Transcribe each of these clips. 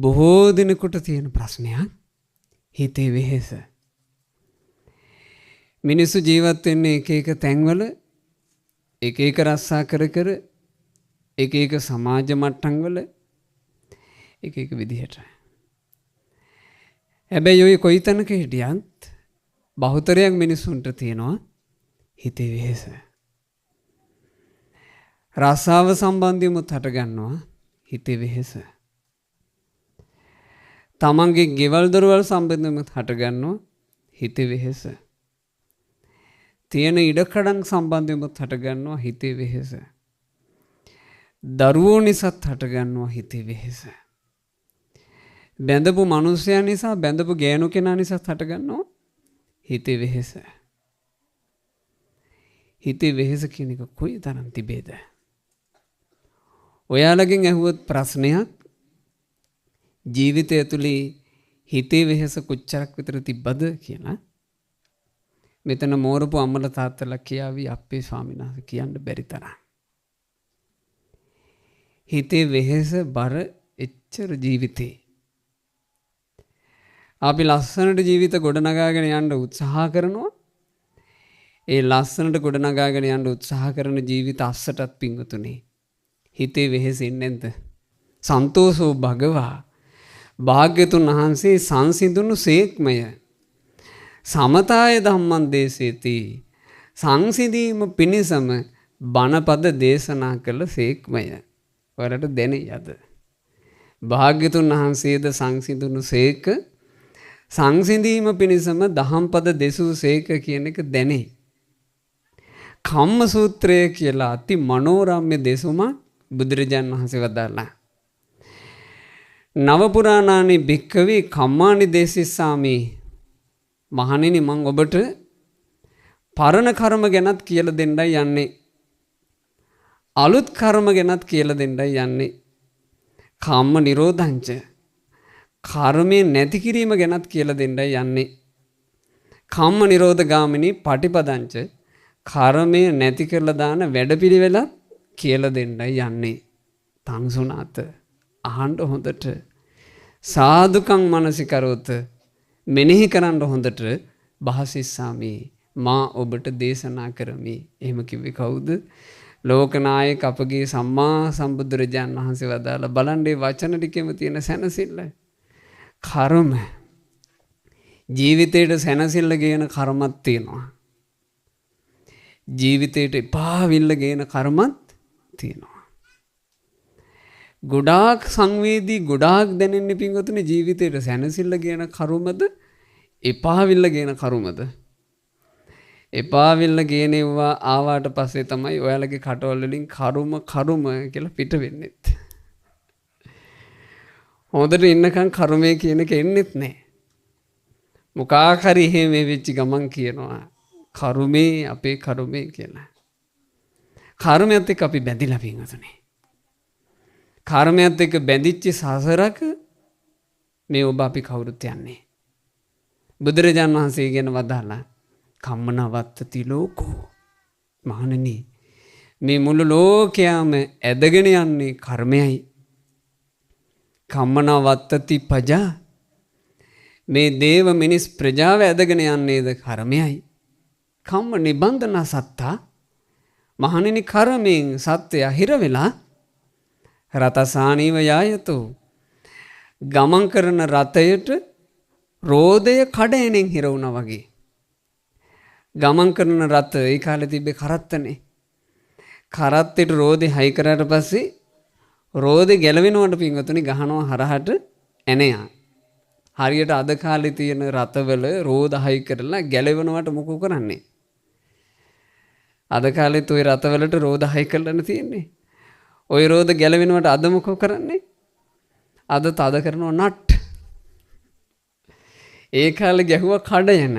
බොහෝ දිනකට තියෙන ප්‍රශ්නයක් හිතේ වෙහෙස. මිනිස්සු ජීවත් වෙන්නේ එක එක තැන්වල එක එක රස්සා කර කර එක එක සමාජ මට්ටම් වල එක එක විදිහට. හැබැයි ඔය කොයි තැනක හිටියත් බහුතරයක් මිනිස්සුන්ට තියෙනවා හිතේ වෙහෙස. රසාව සම්බන්ධයෙන්ම හට ගන්නවා හිතේ වෙහෙස. තමන්ගේ ගෙවල් දොරවල් සම්බන්ධයෙන්ම හට ගන්නවා හිතේ වෙහෙස. තියෙන ඉඩකඩම් සම්බන්ධයෙන්ම හට ගන්නවා හිතේ වෙහෙස. දරුවෝ නිසාත් හට ගන්නවා හිතේ වෙහෙස. බැඳපු මිනිසයා නිසා බැඳපු ගෑනු කෙනා නිසාත් හට ගන්නවා හිතේ වෙහෙස. හිතේ වෙහෙස කියන එක කොයි තරම් තිබේද? ඔයාලගෙන් අහුවත් ප්‍රශ්නයක් ජීවිතය ඇතුලේ හිතේ වෙහෙස කොච්චරක් විතර තිබ්බද කියලා මෙතන මෝරපු අම්මලා තාත්තලා කියාවි අපේ ස්වාමීන් වහන්සේ කියන්න බැරි තරම්. හිතේ වෙහෙස බර එච්චර ජීවිතේ. අපි ලස්සනට ජීවිත ගොඩනගාගෙන යන්න උත්සාහ කරනවා. ඒ ලස්සනට ගොඩනගාගෙන යන්න උත්සාහ කරන ජීවිත අස්සටත් පිංගුතුනේ හිතේ වෙහෙසෙන්නේ නැද්ද? සන්තෝෂෝ භගවා භාග්‍යතුන් වහන්සේ සංසිඳුණු සේක්මය. සමතාය ධම්මං දේශේති. සංසිඳීම පිණිසම බණපද දේශනා කළ සේක්මය. ඔයාලට දැනෙයිද? භාග්‍යතුන් වහන්සේද සංසිඳුණු සේක සංසිඳීම පිණිසම දහම්පද දෙසූ සේක කියන එක දැනේ. කම්ම සූත්‍රය කියලා අති මනෝරම්‍ය දෙසුමක් බුදුරජාණන් වහන්සේ වදාළා. නව පුරාණානි භික්ඛවේ කම්මානි දේසිස්සාමි. මහණෙනි මං ඔබට පරණ කර්ම ගැනත් කියලා දෙන්නයි යන්නේ. අලුත් කර්ම ගැනත් කියලා දෙන්නයි යන්නේ. කම්ම නිරෝධංච කර්මේ නැති කිරීම ගැනත් කියලා දෙන්නයි යන්නේ. කම්ම නිරෝධ ගාමිනී පටිපදංච කර්මය නැති කරලා දාන වැඩපිළිවෙලක් කියලා දෙන්නයි යන්නේ. තංසුනාත අහන්න හොඳට සාදුකං මනසිකරොත් මෙනෙහි කරන්න හොඳට භාසිස්සාමි මා ඔබට දේශනා කරමි. එහෙම කිව්වේ කවුද? ලෝකනායක අපගේ සම්මා සම්බුදුරජාණන් වහන්සේ වදාලා බලන්නේ වචන ටිකෙම තියෙන සැනසෙල්ල. කර්ම ජීවිතේට සැනසෙල්ල ගේන කර්මයක් තියෙනවා. ජීවිතේට එපාවිල්ල ගේන කර්මත් තියෙනවා. ගොඩාක් සංවේදී ගොඩාක් දැනෙන්නේ පින්වතුනි ජීවිතේට සැනසෙල්ල ගේන කර්මද එපාවිල්ල ගේන කර්මද? එපාවිල්ල ගේනවා ආවාට පස්සේ තමයි ඔයාලගේ කටවල වලින් කර්ම කියලා පිට වෙන්නේ. හොඳට ඉන්නකම් කර්මය කියන එක එන්නේත් නැහැ. මොකක් හරි එහෙම වෙච්ච ගමන් කියනවා කර්මේ අපේ කර්මේ කියලා. කර්මයත් එක්ක අපි බැඳිලා පින්වතුනි. කර්මයත් එක්ක බැඳිච්ච සසරක මේ ඔබ අපි කවුරුත් යන්නේ. බුදුරජාණන් වහන්සේ ගැන වදාලා කම්මනවත්තති ලෝකෝ. මහණෙනි මේ මුළු ලෝකයම ඇදගෙන යන්නේ කර්මයයි. කම්මනවත්තති පජා මේ දේව මිනිස් ප්‍රජාව ඇදගෙන යන්නේද කර්මයයි. කම්ම නිබන්ධන සත්තා මහණෙනි කර්මයෙන් සත්‍යය හිර වෙලා රතසානීව යායතෝ ගමන් කරන රතයට රෝදය කඩෑනෙන් හිර වුණා වගේ. ගමන් කරන රත ඒ කාලේ තිබ්බේ කරත්තනේ. කරත්තෙට රෝදේ හයි කරාට පස්සේ රෝදේ ගැලවෙනවට පින්වතුනි ගහනවා හරහට එනයා. හරියට අද කාලේ තියෙන රතවල රෝද හයි කරලා ගැලවෙනවට මොකෝ කරන්නේ? අද කාලෙත් ওই රතවලට රෝද හයි කරලානේ තියෙන්නේ. ওই රෝද ගැලවෙනවට අද මොකෝ කරන්නේ? අද තද කරනවා නට්. ඒ කාලේ ගැහුවා කඩයන.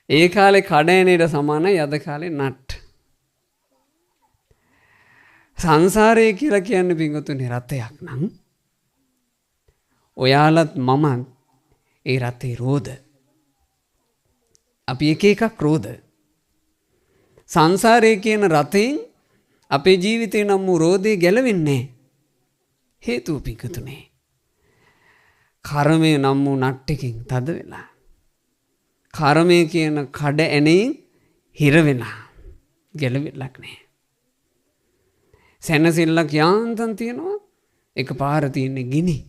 ඒ කාලේ කඩයනේට සමානයි අද කාලේ නට්. සංසාරය කියලා කියන්නේ පින්වතුනි රතයක් නම් ඔයාලත් මමත් ඒ රතේ රෝද. අපි එක එකක් රෝද. සංසාරය කියන රතෙන් අපේ ජීවිතේ නම් රෝදේ ගැලවෙන්නේ. හේතුව පිංකතුනේ. කර්මය නම් වූ නට්ටකින් තද වෙලා. කර්මය කියන කඩ ඇනෙන් හිර වෙලා. ගැලවෙලක් නෑ. සැනසෙල්ලක් යාන්තම් තියෙනවා. එක පාර තියෙන්නේ ගිනි.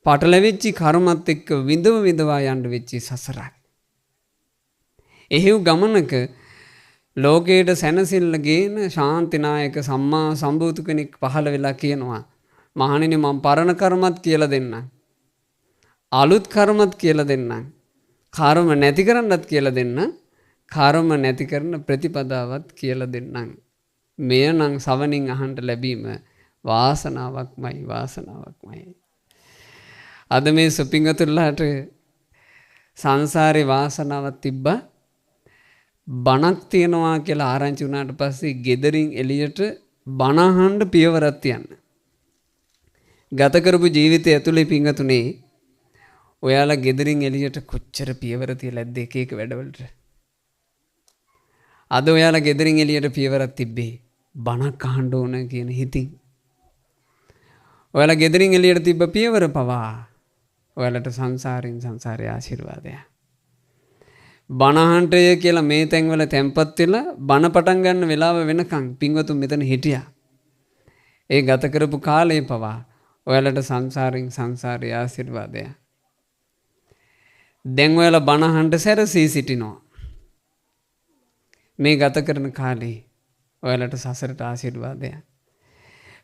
පටලැවිච්චි කර්මත් එක්ක විඳවා යන්න වෙච්චි සසරක්. එහෙව් ගමනක ලෝකයට සැනසෙල්ල ගේන ශාන්තිනායක සම්මා සම්බුදු කෙනෙක් පහළ වෙලා කියනවා මහණෙනි මම පරණ කර්මත් කියලා දෙන්නම්. අලුත් කර්මත් කියලා දෙන්නම්. කර්ම නැති කරන්නත් කියලා දෙන්නම්. කර්ම නැති කරන ප්‍රතිපදාවත් කියලා දෙන්නම්. මෙය නම් සවනින් අහන්න ලැබීම වාසනාවක්මයි. අද මේ සුපිංගතුල්ලාට සංසාරේ වාසනාවක් තිබ්බා. බණක් තියනවා කියලා ආරංචි වුණාට පස්සේ ගෙදරින් එළියට බණ අහන්න පියවරක් තියන්න. ගත කරපු ජීවිතය ඇතුලේ පිංගතුනේ ඔයාලා ගෙදරින් එළියට කොච්චර පියවර තියලාද එක එක වැඩවලට. අද ඔයාලා ගෙදරින් එළියට පියවරක් තිබ්බේ බණක් අහන්න ඕන කියන හිතින්. ඔයාලා ගෙදරින් එළියට තිබ්බ පියවර පවා ඔයාලට සංසාරේ ආශිර්වාදයක්. බණහන්ටය කියලා මේ තැන්වල තැම්පත් වෙලා බණ පටන් ගන්න වෙලාව වෙනකන් පින්වතුන් මෙතන හිටියා. ඒ ගත කරපු කාලේ පවා ඔයාලට සංසාරේ ආශිර්වාදයක්. දැන් ඔයාලා බණහන්ට සැරසී සිටිනවා. මේ ගත කරන කාලේ ඔයාලට සසරට ආශිර්වාදයක්.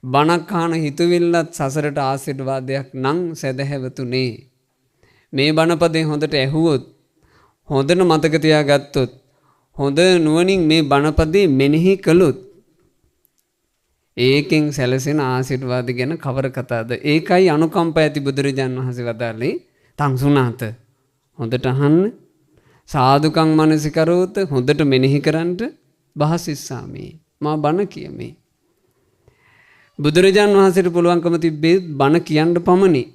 බණක් අහන හිතවිල්ලත් සසරට ආශිර්වාදයක් නම් සදහැවතුනේ. මේ බණපදේ හොඳට ඇහුවොත් හොඳට මතක තියාගත්තොත් හොඳ නුවණින් මේ බණපදේ මෙනෙහි කළොත් ඒකෙන් සැලසෙන ආශිර්වාද ගැන කවර කතාවද? ඒකයි අනුකම්ප ඇති බුදුරජාන් වහන්සේ වදාළේ තංසුනාත හොඳට අහන්න සාදුකම් මනසිකරොත් හොඳට මෙනෙහි කරන්ට බහසිස්සාමි මා බණ කියමි. බුදුරජාන් වහන්සේට පුළුවන්කම තිබ්බේ බණ කියන්න පමණි.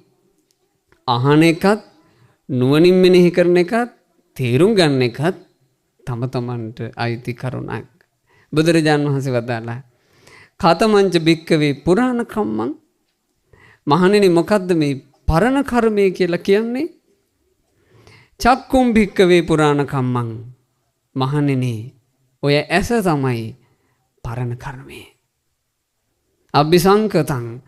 අහන එකත් නුවණින් මෙනෙහි කරන එකත් තේරුම් ගන්න එකත් තම තමන්ට අයිති කරුණක්. බුදුරජාන් වහන්සේ වදාළා කතමංච භික්කවේ පුරාණ කම්මං. මහණෙනි මොකද්ද මේ පරණ කර්මය කියලා කියන්නේ? චක්කුම් භික්කවේ පුරාණ කම්මං. මහණෙනි ඔය ඇස තමයි පරණ කර්මය. අபிසංකතං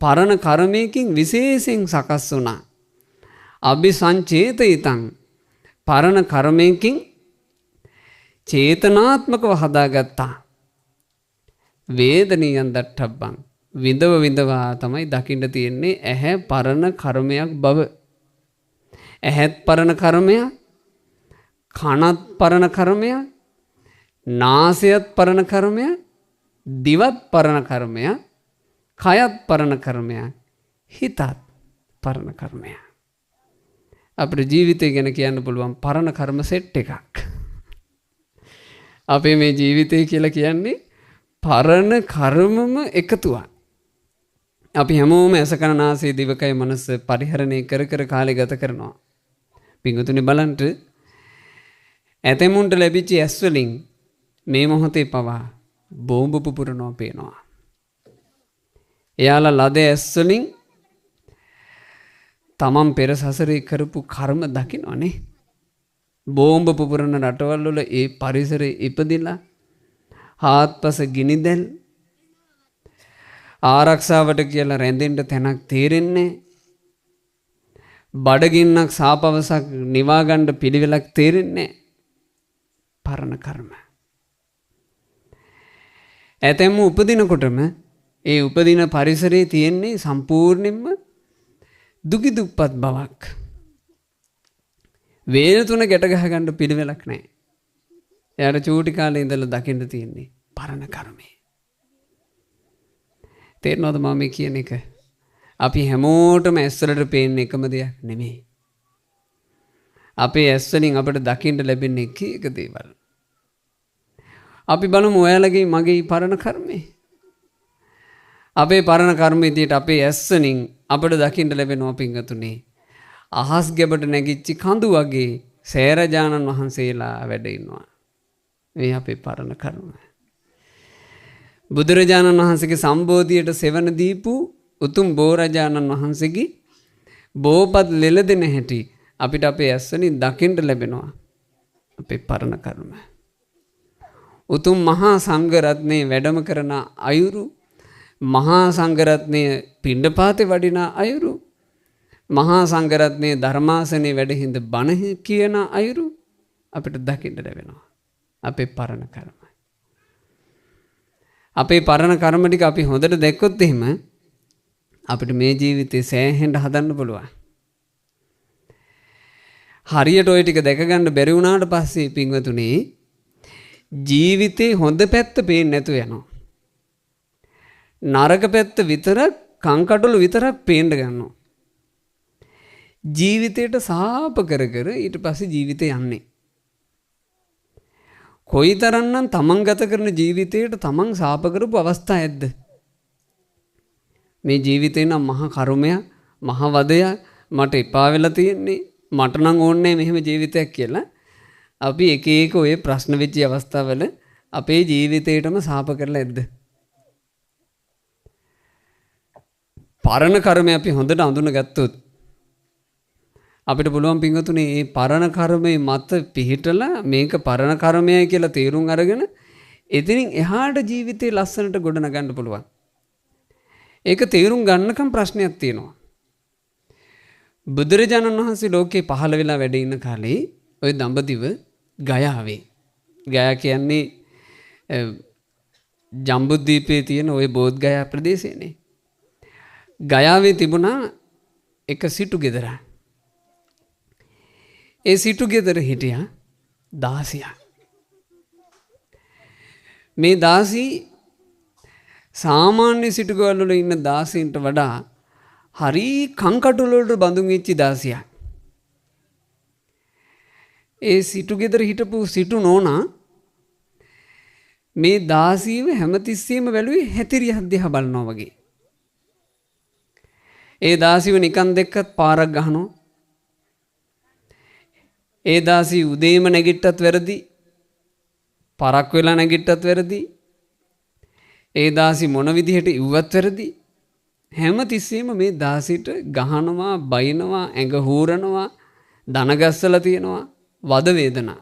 පරණ කර්මයකින් විශේෂයෙන් සකස් වුණා. අபிසංචේතිතං පරණ කර්මයකින් චේතනාත්මකව හදාගත්තා. වේදනියන් දට්ඨබ්බං විඳවා තමයි දකින්න තියෙන්නේ ඇහැ පරණ කර්මයක් බව. ඇහත් පරණ කර්මයක්, කනත් පරණ කර්මයක්, නාසයත් පරණ කර්මයක්, දිවත් පරණ කර්මයක්, කයත් පරණ කර්මයක්, හිතත් පරණ කර්මයක්. අපේ ජීවිතය ගැන කියන්න පුළුවන් පරණ කර්ම සෙට් එකක්. අපේ මේ ජීවිතය කියලා කියන්නේ පරණ කර්මම එකතුවක්. අපි හැමෝම ඇස කන නාසය දිවකය මනස පරිහරණය කර කාලය ගත කරනවා. පිංගුතුනි බලන්න ඇතැමුන්ට ලැබිච්ච ඇස් වලින් මේ මොහොතේ පවා බෝම්බ පුපුරනවා පේනවා. එයාලා ලද ඇස් වලින් තමන් පෙර සසරේ කරපු කර්ම දකින්නනේ. බෝම්බ පුපුරන රටවල් වල ඒ පරිසරයේ ඉපදිලා හාත්පස ගිනිදැල් ආරක්ෂාවට කියලා රැඳෙන්න තැනක් තේරෙන්නේ. බඩගින්නක් සාපවසක් නිවා ගන්න පිළිවෙලක් තේරෙන්නේ. පරණ කර්ම. ඇතැම් උපදිනකොටම ඒ උපදින පරිසරයේ තියෙන්නේ සම්පූර්ණයෙන්ම දුකි දුප්පත් බවක්. වේල තුන ගැට ගහ ගන්න පිළිවෙලක් නැහැ. එයාට චූටි කාලේ ඉඳලා දකින්න තියෙන්නේ පරණ කර්මය. තේරෙනවද මම මේ කියන එක? අපි හැමෝටම ඇස්වලට පේන්නේ එකම දෙයක් නෙමෙයි. අපේ ඇස් වලින් අපිට දකින්න ලැබෙන එක එක දේවල්. අපි බලමු ඔයාලගේ මගේ පරණ කර්මය. අපේ පරණ කර්ම විදියට අපේ ඇස් වලින් අපිට දකින්න ලැබෙනවා පිංගතුනේ. අහස් ගැබට නැගිච්ච කඳු වගේ සේරජානන් වහන්සේලා වැඩ ඉන්නවා. මේ අපේ පරණ කර්ම. බුදුරජාණන් වහන්සේගේ සම්බෝධියට සෙවන දීපු උතුම් බෝරජාණන් වහන්සේගේ බෝපත් ලෙලදෙන හැටි අපිට අපේ ඇස්වලින් දකින්න ලැබෙනවා. අපේ පරණ කර්ම. උතුම් මහා සංඝරත්නයේ වැඩම කරන අයුරු, මහා සංඝරත්නයේ පිණ්ඩපාතේ වඩින අයුරු, මහා සංඝරත්නයේ ධර්මාසනයේ වැඩ හිඳ බණ කියන අයුරු අපිට දකින්න ලැබෙනවා. අපේ පරණ කර්ම. අපේ පරණ කර්ම ටික අපි හොඳට දැක්කොත් එහෙම අපිට මේ ජීවිතේ සෑහෙන්න හදන්න පුළුවන්. හරියට ওই ටික දැක ගන්න බැරි වුණාට පස්සේ පින්වතුනි ජීවිතේ හොඳ පැත්ත පේන්නේ නැතුව යනවා. නරක පැත්ත විතරක් කංකටොළු විතරක් පේන්න ගන්නවා. ජීවිතයට සාප කර කර ඊට පස්සේ ජීවිතේ යන්නේ. කොයිතරම්නම් තමන් ගත කරන ජීවිතයට තමන් සාප කරපු අවස්ථා ඇද්ද? මේ ජීවිතේ නම් මහා කර්මයක්, මහා වදයක්, මට එපා වෙලා තියෙන්නේ, මට නම් ඕනේ මෙහෙම ජීවිතයක් කියලා අපි එක එක ඔය ප්‍රශ්න වෙච්ච අවස්ථාවල අපේ ජීවිතේටම සාප කරලා ඇද්ද? පරණ කර්මය අපි හොඳට අඳුන ගත්තොත් අපිට පුළුවන් පින්වතුනි මේ පරණ කර්මයේ මත පිහිටලා මේක පරණ කර්මයයි කියලා තේරුම් අරගෙන එතනින් එහාට ජීවිතේ ලස්සනට ගොඩනගන්න පුළුවන්. ඒක තේරුම් ගන්නකම් ප්‍රශ්නයක් තියෙනවා. බුදුරජාණන් වහන්සේ ලෝකේ පහළ වෙලා වැඩ ඉන්න කාලේ ওই දඹදිව ගයාවේ. ගයා කියන්නේ ජම්බුද්වීපයේ තියෙන ওই බෝධ් ගයා ප්‍රදේශයනේ. ගයාවේ තිබුණා එක සිටු ගෙදරක්. ඒ සිටු ගෙදර හිටියා 16ක්. මේ 16 සාමාන්‍ය සිටු ගෙවල් වල ඉන්න 16න්ට වඩා හරි කංකටොළු වලට බඳුන් වෙච්ච 16ක්. ඒ සිටු ගෙදර හිටපු සිටු නෝනා මේ 16ව හැමතිස්සෙම බැලුවේ හැතිරියක් දිහා බලනවා වගේ. ඒ 16ව නිකන් දැක්කත් පාරක් ගහනවා. ඒ 16 උදේම නැගිට්ටත් වැරදි, පරක් වෙලා නැගිට්ටත් වැරදි, ඒ 16 මොන විදිහට ඉව්වත් වැරදි. හැම තිස්සෙම මේ 16ට ගහනවා, බයිනවා, ඇඟ හූරනවා, දන ගැස්සලා තියෙනවා, වද වේදනා.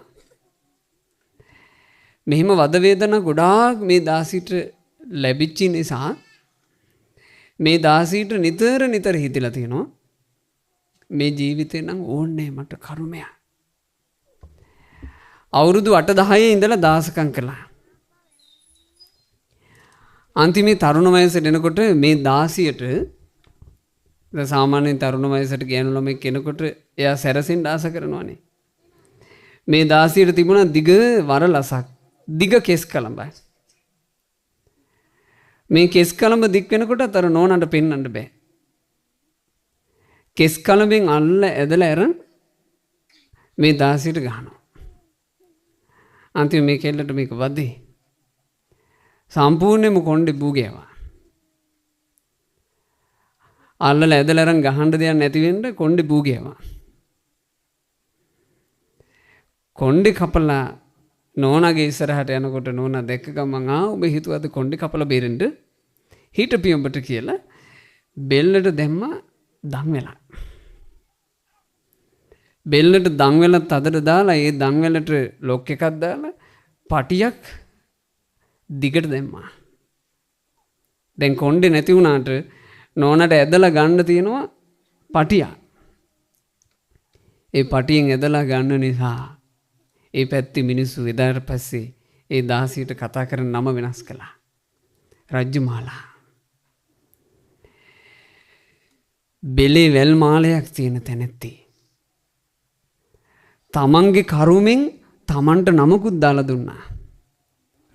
මෙහිම වද වේදනා ගොඩාක් මේ 16ට ලැබිච්ච නිසා මේ 16ට නිතර හිතලා තියෙනවා මේ ජීවිතේ නම් ඕනේ මට කර්මයක්. අවුරුදු 8-10 ඉඳලා දාසකම් කළා. අන්තිමේ තරුණ වයසට එනකොට මේ 16ට සාමාන්‍යයෙන් තරුණ වයසට ගෑනු ළමෙක් කෙනෙකුට එයා සැරසෙන්න ආස කරනවානේ. මේ 16ට තිබුණා දිග වරලසක්, දිග කෙස් කලඹයි. මේ කෙස් කලඹ දික් වෙනකොට අතර නෝනට පෙන්වන්න බෑ. කෙස් කලඹෙන් අල්ල ඇදලා අරන් මේ 16ට ගහනවා. අන්තිම මේ කෙල්ලට මේක වදේ. සම්පූර්ණයෙන්ම කොණ්ඩේ බූගෑවා. අල්ලලා ඇදලා අරන් ගහන්න දෙයක් නැති වෙන්න කොණ්ඩේ බූගෑවා. කොණ්ඩේ කපලා නෝනාගේ ඉස්සරහට යනකොට නෝනා දැක්ක ගමන් ඔබ හිතුවද කොණ්ඩේ කපලා බේරෙන්න හිටපියඹට කියලා බෙල්ලට දැම්ම දන් වෙලා. බෙල්ලට දන් වෙලත් අතට දාලා ඒ දන් වෙලට ලොක් එකක් දාලා පටියක් දිගට දැම්මා. දැන් කොණ්ඩේ නැති වුණාට නෝනට ඇදලා ගන්න තියෙනවා පටියක්. ඒ පටියෙන් ඇදලා ගන්න නිසා ඒ පැත්තේ මිනිස්සු එදාට පස්සේ ඒ 16ට කතා කරන නම වෙනස් කළා. රජ්ජුමාලා. බෙලේ වැල් මාලයක් තියෙන තැනැත්ති. තමන්ගේ කරුමෙන් තමන්ට නමකුත් දාලා දුන්නා.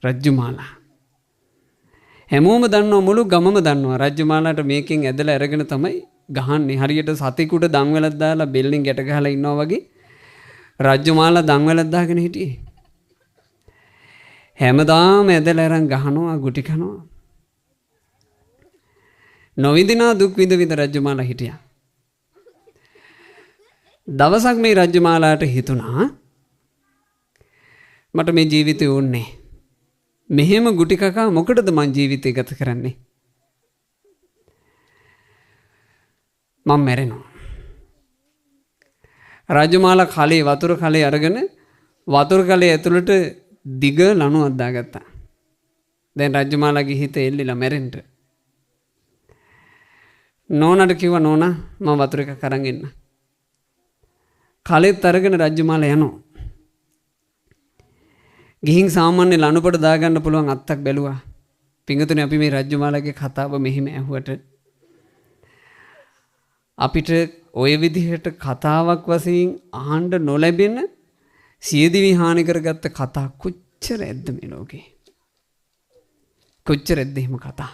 රජ්ජුමාලා. හැමෝම දන්නවා, මුළු ගමම දන්නවා රජ්ජුමාලාට මේකෙන් ඇදලා අරගෙන තමයි ගහන්නේ. හරියට සතෙකුට දන් වෙලක් දාලා බෙල්ලෙන් ගැට ගහලා ඉන්නවා වගේ රජ්ජුමාලා දන් වෙලක් දාගෙන හිටියේ. හැමදාම ඇදලා අරන් ගහනවා, ගුටි කනවා. නොවිදිනා දුක් විඳ විඳ රජ්ජුමාලා හිටියා. දවසක් මේ රජ්ජුමාලාට හිතුණා මට මේ ජීවිතේ ඕනේ. මෙහෙම ගුටි කකා මොකටද මං ජීවිතය ගත කරන්නේ? මම මැරෙනවා. රජමාලා කලේ වතුර කලේ අරගෙන වතුර කලේ ඇතුළට දිග ලණුවක් දාගත්තා. දැන් රජමාලාගේ හිත එල්ලිලා මැරෙන්න. නෝනාට කිව්වා නෝනා මම වතුර එකක් අරන් එන්න. කලෙත් අරගෙන රජමාලා යනවා. ගිහින් සාමාන්‍ය ලණුපට දාගන්න පුළුවන් අත්තක් බැලුවා. පිංගුතුනේ අපි මේ රජමාලාගේ කතාව මෙහිම ඇහුවට අපිට ওই විදිහට කතාවක් වශයෙන් අහන්න නොලැබෙන සියදිවි හානි කරගත්ත කතා කොච්චර ඇද්ද මේ ලෝකේ? කොච්චර ඇද්ද එහෙම කතා?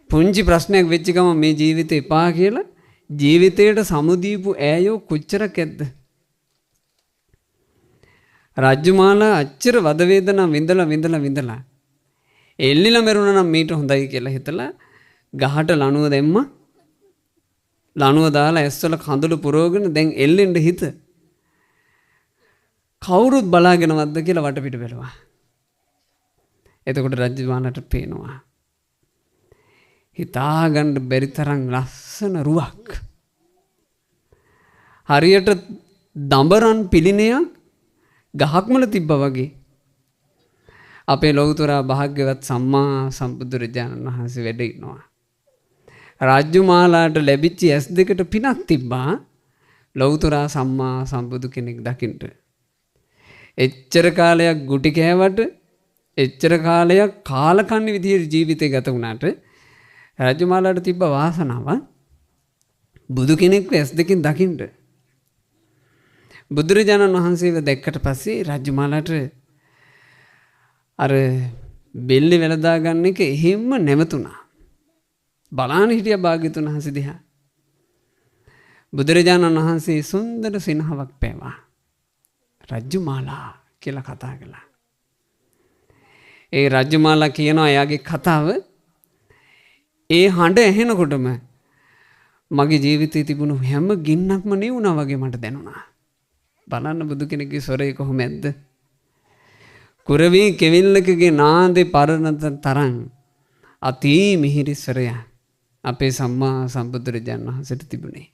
පුංචි ප්‍රශ්නයක් වෙච්ච ගමන් මේ ජීවිතේ එපා කියලා ජීවිතයට සමුදීපු ඈයෝ කොච්චරක් ඇද්ද? රජ්ජුමාලා අච්චර වද වේදනා විඳලා එල්ලිලා මරුණා නම් මීට හොඳයි කියලා හිතලා ගහට ලණුව දැම්මා. ලණුව දාලා ඇස්වල කඳුළු පුරවගෙන දැන් එල්ලෙන්න හිත. කවුරුත් බලාගෙනවත්ද කියලා වටපිට බැලුවා. එතකොට රජ්ජුමාලාට පේනවා හිතාගන්න බැරි තරම් ලස්සන රුවක්. හරියට දඹරන් පිළිණයක් ගහක්මල තිබ්බා වගේ. අපේ ලෞතර භාග්‍යවත් සම්මා සම්බුදුරජාණන් වහන්සේ වැඩ ඉන්නවා. රාජ්‍යමාලාට ලැබිච්ච ඇස් දෙකට පිනක් තිබ්බා ලෞතර සම්මා සම්බුදු කෙනෙක් දකින්න. එච්චර කාලයක් ගුටි කෑවට එච්චර කාලයක් කාලකන්ණි විදිහට ජීවිතේ ගත වුණාට රාජ්‍යමාලාට තිබ්බ වාසනාව බුදු කෙනෙක්ව ඇස් දෙකෙන් දකින්න. බුදුරජාණන් වහන්සේව දැක්කට පස්සේ රාජ්‍යමාලාට අර බෙල්ලේ වැළඳා ගන්න එක එහෙම්ම නැවතුණා. බලාන හිටියා භාග්‍යතුන් වහන්සේ දිහා. බුදුරජාණන් වහන්සේ සුන්දර සිනහවක් පෑවා. රාජ්‍යමාලා කියලා කතා කළා. ඒ රාජ්‍යමාලා කියනවා එයාගේ කතාව ඒ හඬ ඇහෙනකොටම මගේ ජීවිතේ තිබුණු හැම ගින්නක්ම නිවුණා වගේ මට දැනුණා. බලන්න බුදු කෙනෙක්ගේ ස්වරය කොහොමද? කුරවී කෙවිල්ලකගේ නාදේ පරණ තරම් අති මිහිරි ස්වරය අපේ සම්මා සම්බුදුරජාණන් වහන්සේට තිබුණේ.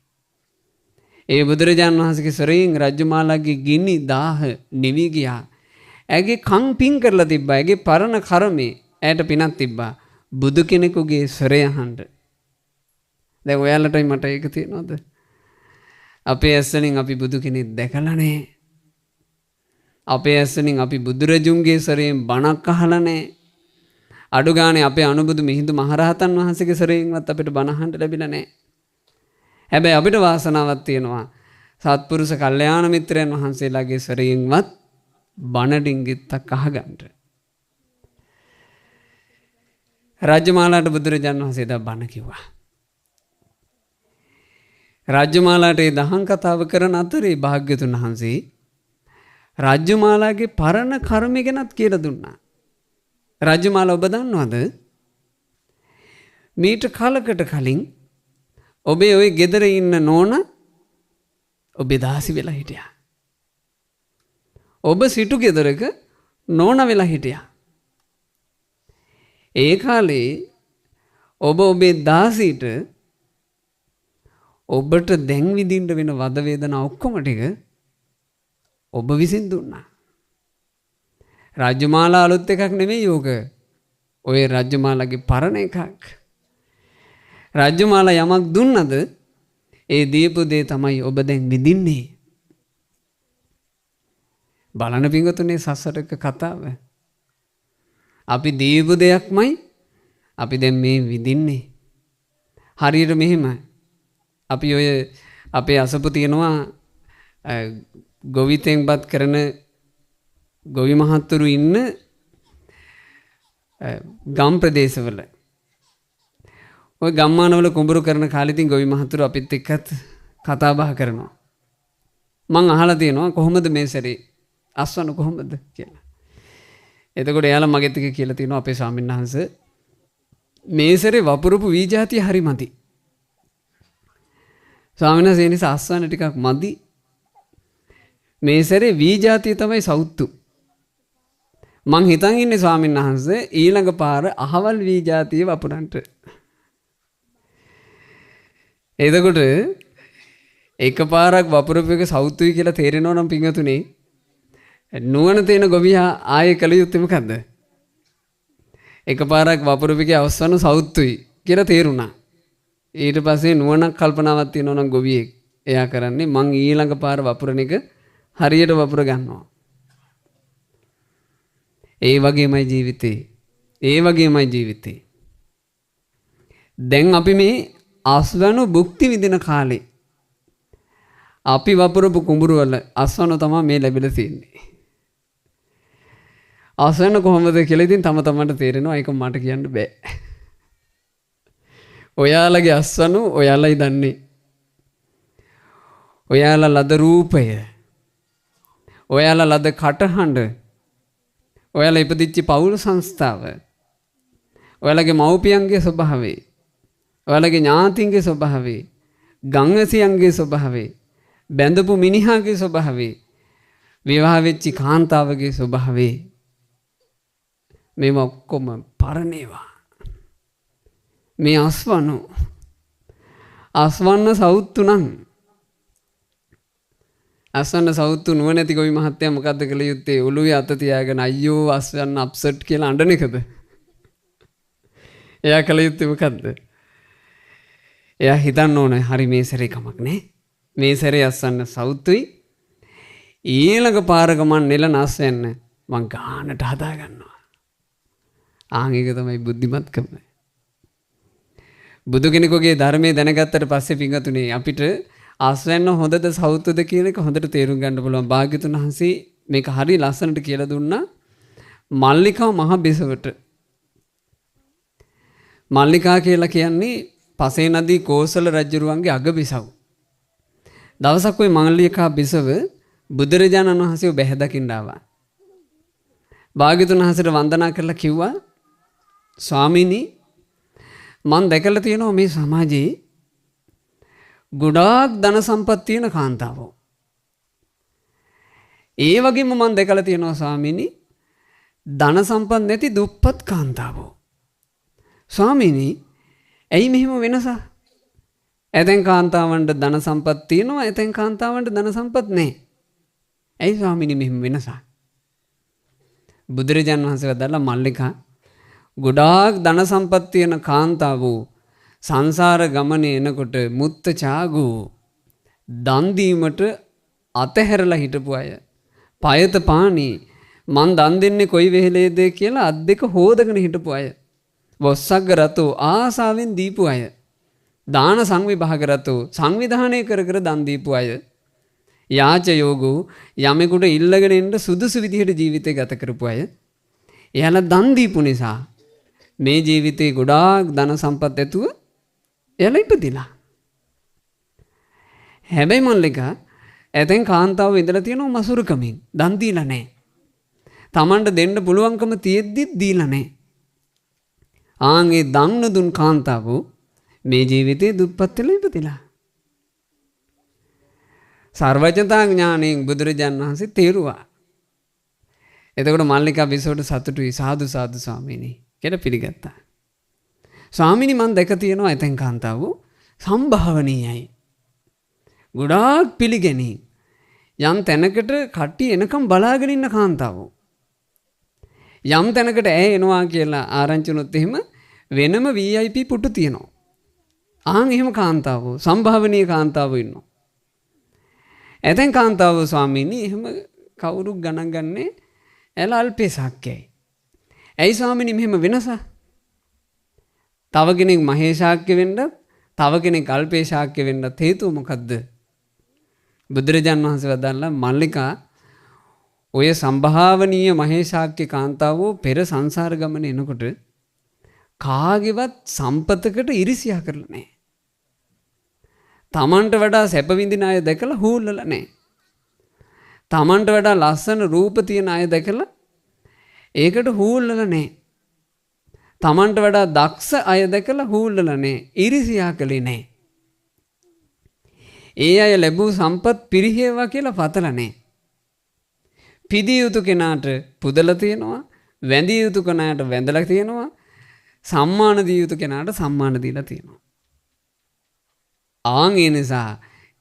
ඒ බුදුරජාණන් වහන්සේගේ ස්වරයෙන් රජ්ජුමාලාගේ ගිනි දාහ නිවි ගියා. ඇගේ කන් පින් කරලා තිබ්බා. ඇගේ පරණ කර්මේ ඇයට පිනක් තිබ්බා. බුදු කෙනෙකුගේ ස්වරය අහන්න. දැන් ඔයාලටයි මට ඒක තේරෙනවද? අපේ ඇස්වලින් අපි බුදු කෙනෙක් දැකලා නැහැ. අපේ ඇස්වලින් අපි බුදුරජුන්ගේ ස්වරයෙන් බණක් අහලා නැහැ. අඩු ගානේ අපේ අනුබුදු මිහිඳු මහරහතන් වහන්සේගේ ස්වරයෙන්වත් අපිට බණ අහන්න ලැබිලා නැහැ. හැබැයි අපිට වාසනාවක් තියෙනවා සත්පුරුෂ කල්යාණ මිත්‍රයන් වහන්සේලාගේ ස්වරයෙන්වත් බණ ඩිංගිත්තක් අහගන්න. රාජ්‍යමාලාට බුදුරජාණන් වහන්සේ දා බණ කිව්වා. රාජ්‍යමාලාට ඒ දහම් කතාව කරන අතරේ භාග්‍යතුන් වහන්සේ රාජ්‍යමාලාගේ පරණ කර්ම ගැනත් කියලා දුන්නා. රාජ්‍යමාලා ඔබ දන්නවද? මීට කලකට කලින් ඔබේ ওই ගෙදර ඉන්න නෝන ඔබේ දාසි වෙලා හිටියා. ඔබ සිටු ගෙදරක නෝන වෙලා හිටියා. ඒ කාලේ ඔබ ඔබේ දාසීට ඔබට දැන් විඳින්න වෙන වද වේදනා ඔක්කොම ටික ඔබ විසින් දුන්නා. රාජ්‍යමාලා අලුත් එකක් නෙමෙයි යෝග. ඔය රාජ්‍යමාලාගේ පරණ එකක්. රාජ්‍යමාලා යමක් දුන්නද ඒ දීපු දේ තමයි ඔබ දැන් විඳින්නේ. බලන පිංගුතුනේ සසරක කතාව. අපි දීපු දෙයක්මයි අපි දැන් මේ විඳින්නේ. හරියට මෙහෙම අපි ඔය අපේ අසපු තියෙනවා ගොවිතෙන්පත් කරන ගොවි මහත්තුරු ඉන්න ගම් ප්‍රදේශවල ඔය ගම්මානවල කුඹුරු කරන කාලේ ඉතින් ගොවි මහත්තුරු අපිත් එක්කත් කතා බහ කරනවා. මං අහලා තියෙනවා කොහොමද මේ සැරේ අස්වනු කොහොමද කියලා. එතකොට එයාලා මගෙත් එක කියලා තියෙනවා අපේ ස්වාමීන් වහන්සේ මේ සැරේ වපුරපු වී જાතිය හරි මදි. ස්වාමීන් වහන්සේ නිසා අස්වන ටිකක් මදි. මේ සැරේ වී જાතිය තමයි සෞතු. මං හිතන් ඉන්නේ ස්වාමීන් වහන්සේ ඊළඟ පාර අහවල් වී જાතිය වපුරන්ට. එතකොට එකපාරක් වපුරපු එක සෞතුයි කියලා තේරෙනවා නම් පින්වතුනි නුවණ තියෙන ගොවියා ආයේ කළ යුත්තේ මොකද්ද? එකපාරක් වපුරපු එකේ අවසන් සෞතුයි කියලා තේරුණා. ඊට පස්සේ නුවණක් කල්පනාවක් තියෙනවා නම් ගොවියෙක් එයා කරන්නේ මං ඊළඟ පාර වපුරන එක හරියට වපුර ගන්නවා. ඒ වගේමයි ජීවිතේ. ඒ වගේමයි ජීවිතේ. දැන් අපි මේ අස්වැනු භුක්ති විඳින කාලේ අපි වපුරපු කුඹුරු වල අස්වැනු තමයි මේ ලැබිලා තියෙන්නේ. අස්වැනු කොහොමද කියලා ඉතින් තම තමන්ට තේරෙනවා. ඒක මට කියන්න බෑ. ඔයාලගේ අස්වැනු ඔයාලයි දන්නේ. ඔයාලා ලද රූපය, ඔයාලා ලද කටහඬ, ඔයාලා ඉපදිච්ච පවුල් සංස්ථාව, ඔයාලගේ මව්පියන්ගේ ස්වභාවය, ඔයාලගේ ඥාතින්ගේ ස්වභාවය, ගංගසියන්ගේ ස්වභාවය, බැඳපු මිනිහාගේ ස්වභාවය, විවාහ වෙච්ච කාන්තාවගේ ස්වභාවය, මේවා ඔක්කොම පරණේවා. මේ අස්වන්න සෞත්තු නම් අස්වන්න සෞත්තු නුවණැති ගොවි මහත්තයා මොකද්ද කළ යුත්තේ? ඔළුවේ අත තියාගෙන අයියෝ අස්වන්න අප්සෙට් කියලා අඬන එකද? එයා කළ යුත්තේ මොකද්ද? එයා හිතන්න ඕනේ හරි මේ සැරේ කමක් නෑ. මේ සැරේ අස්වන්න සෞත්තුයි. ඊළඟ පාර ගමන් නෙලන අස්වැන්න මං ගානට හදා ගන්නවා. ආන් ඒක තමයි බුද්ධිමත්කම. බුදු කෙනෙකුගේ ධර්මයේ දැනගත්තට පස්සේ පින්වතුනි අපිට අස්වැන්න හොඳද සෞතුද කියන එක හොඳට තේරුම් ගන්න පුළුවන්. භාග්‍යතුන් වහන්සේ මේක හරි ලස්සනට කියලා දුන්නා මල්ලිකා මහ බිසවට. මල්ලිකා කියලා කියන්නේ පසේ නදී කෝසල රජුරුවන්ගේ අගබිසව. දවසක් ওই මල්ලිකා බිසව බුදුරජාණන් වහන්සේව බැහැ දකින්න ආවා. භාග්‍යතුන් වහන්සේට වන්දනා කරලා කිව්වා ස්වාමීනි මම දැකලා තියෙනවා මේ සමාජයේ ගොඩාක් ධන සම්පත් තියෙන කාන්තාවෝ. ඒ වගේම මම දැකලා තියෙනවා ස්වාමීනි ධන සම්පත් නැති දුප්පත් කාන්තාවෝ. ස්වාමීනි ඇයි මෙහෙම වෙනස? ඇතැන් කාන්තාවන්ට ධන සම්පත් තියෙනවා, ඇතැන් කාන්තාවන්ට ධන සම්පත් නැහැ. ඇයි ස්වාමීනි මෙහෙම වෙනස? බුදුරජාණන් වහන්සේ වදාළා මල්ලිකා ගොඩාක් ධන සම්පත් තියෙන කාන්තාවෝ සංසාර ගමනේ එනකොට මුත්ත චාගු දන් දීමට අතහැරලා හිටපු අය. පයත පාණි මං දන් දෙන්නේ කොයි වෙලේද කියලා අත් දෙක හොදගෙන හිටපු අය. වස්සග්ග රතෝ ආසාවෙන් දීපු අය. දාන සංවිභාග රතෝ සංවිධානය කර කර දන් දීපු අය. යාච යෝගෝ යමෙකුට ඉල්ලගෙන එන්න සුදුසු විදිහට ජීවිතය ගත කරපු අය. එයාලා දන් දීපු නිසා මේ ජීවිතේ ගොඩාක් ධන සම්පත් ඇතුව එයාලා ඉපදිලා. හැබැයි මල්ලිකා ඇතෙන් කාන්තාව ඉඳලා තියෙනවා මසුරුකමින් දන් දීලා නැහැ. Tamanට දෙන්න පුළුවන්කම තියෙද්දිත් දීලා නැහැ. ආන්ගේ දන් දුන් කාන්තාව මේ ජීවිතේ දුප්පත් වෙලා ඉපදිලා. සර්වඥතා ඥාණයෙන් බුදුරජාණන් වහන්සේ තේරුවා. එතකොට මල්ලිකා බිසවට සතුටුයි සාදු සාදු ස්වාමීනි කියලා පිළිගත්තා. ස්වාමීනි මම දැක තියෙනවා ඇතෙන් කාන්තාව සම්භාවනීයයි. ගොඩාක් පිළිගැනී. යම් තැනකට කට්ටිය එනකම් බලාගෙන ඉන්න කාන්තාව. යම් තැනකට ඇය එනවා කියලා ආරංචි වුණොත් එහෙම වෙනම VIP පුටු තියෙනවා. ආන් එහෙම කාන්තාව සම්භාවනීය කාන්තාව ඉන්නවා. ඇතෙන් කාන්තාව ස්වාමීනි එහෙම කවුරුත් ගණන් ගන්නේ එලා අල්පේ ශාක්‍යයි. ඇයි ස්වාමීනි මෙහෙම වෙනස? තව කෙනෙක් මහේශාක්‍ය වෙන්න, තව කෙනෙක් අල්පේ ශාක්‍ය වෙන්න හේතුව මොකද්ද? බුදුරජාණන් වහන්සේ වදාළා මල්ලිකා ඔය සම්භාවනීය මහේශාක්‍ය කාන්තාවෝ පෙර සංසාර ගමන එනකොට කාගේවත් සම්පතකට ඉරිසියා කරලා නැහැ. තමන්ට වඩා සැප විඳින අය දැකලා හූල්ලලා නැහැ. තමන්ට වඩා ලස්සන රූප තියෙන අය දැකලා ඒකට හූල්ලලා නැහැ. තමන්ට වඩා දක්ෂ අය දැකලා හූල්ලලා නැහැ. ඉරිසියා කළේ නැහැ. ඒ අය ලැබූ සම්පත් පිරිහෙවා කියලා පතලා නැහැ. පිදිය යුතු කෙනාට පුදලා තියෙනවා, වැඳිය යුතු කෙනාට වැඳලා තියෙනවා. සම්මාන දිය යුතු කෙනාට සම්මාන දීලා තියෙනවා. ආන් ඒ නිසා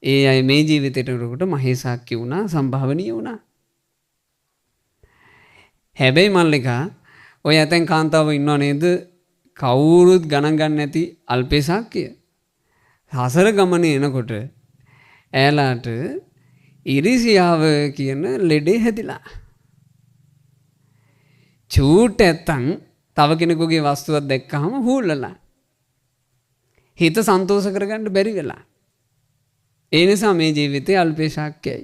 ඒ අය මේ ජීවිතේට උරකට මහේසාක්‍ය වුණා, සම්භාවනීය වුණා. හැබැයි මල්ලිකා ඔය ඇතැන් කාන්තාව ඉන්නව නේද? කවුරුත් ගණන් ගන්න නැති අල්පේසාක්‍ය. හසර ගමනේ එනකොට ඈලාට ඉරිසියාව කියන ලෙඩේ හැදිලා. චූට ඇත්තන් තව කෙනෙකුගේ වස්තුවක් දැක්කහම හූල්ලලා. හිත සන්තෝෂ කරගන්න බැරි වෙලා. ඒ නිසා මේ ජීවිතේ අල්පේශාක්‍යයි.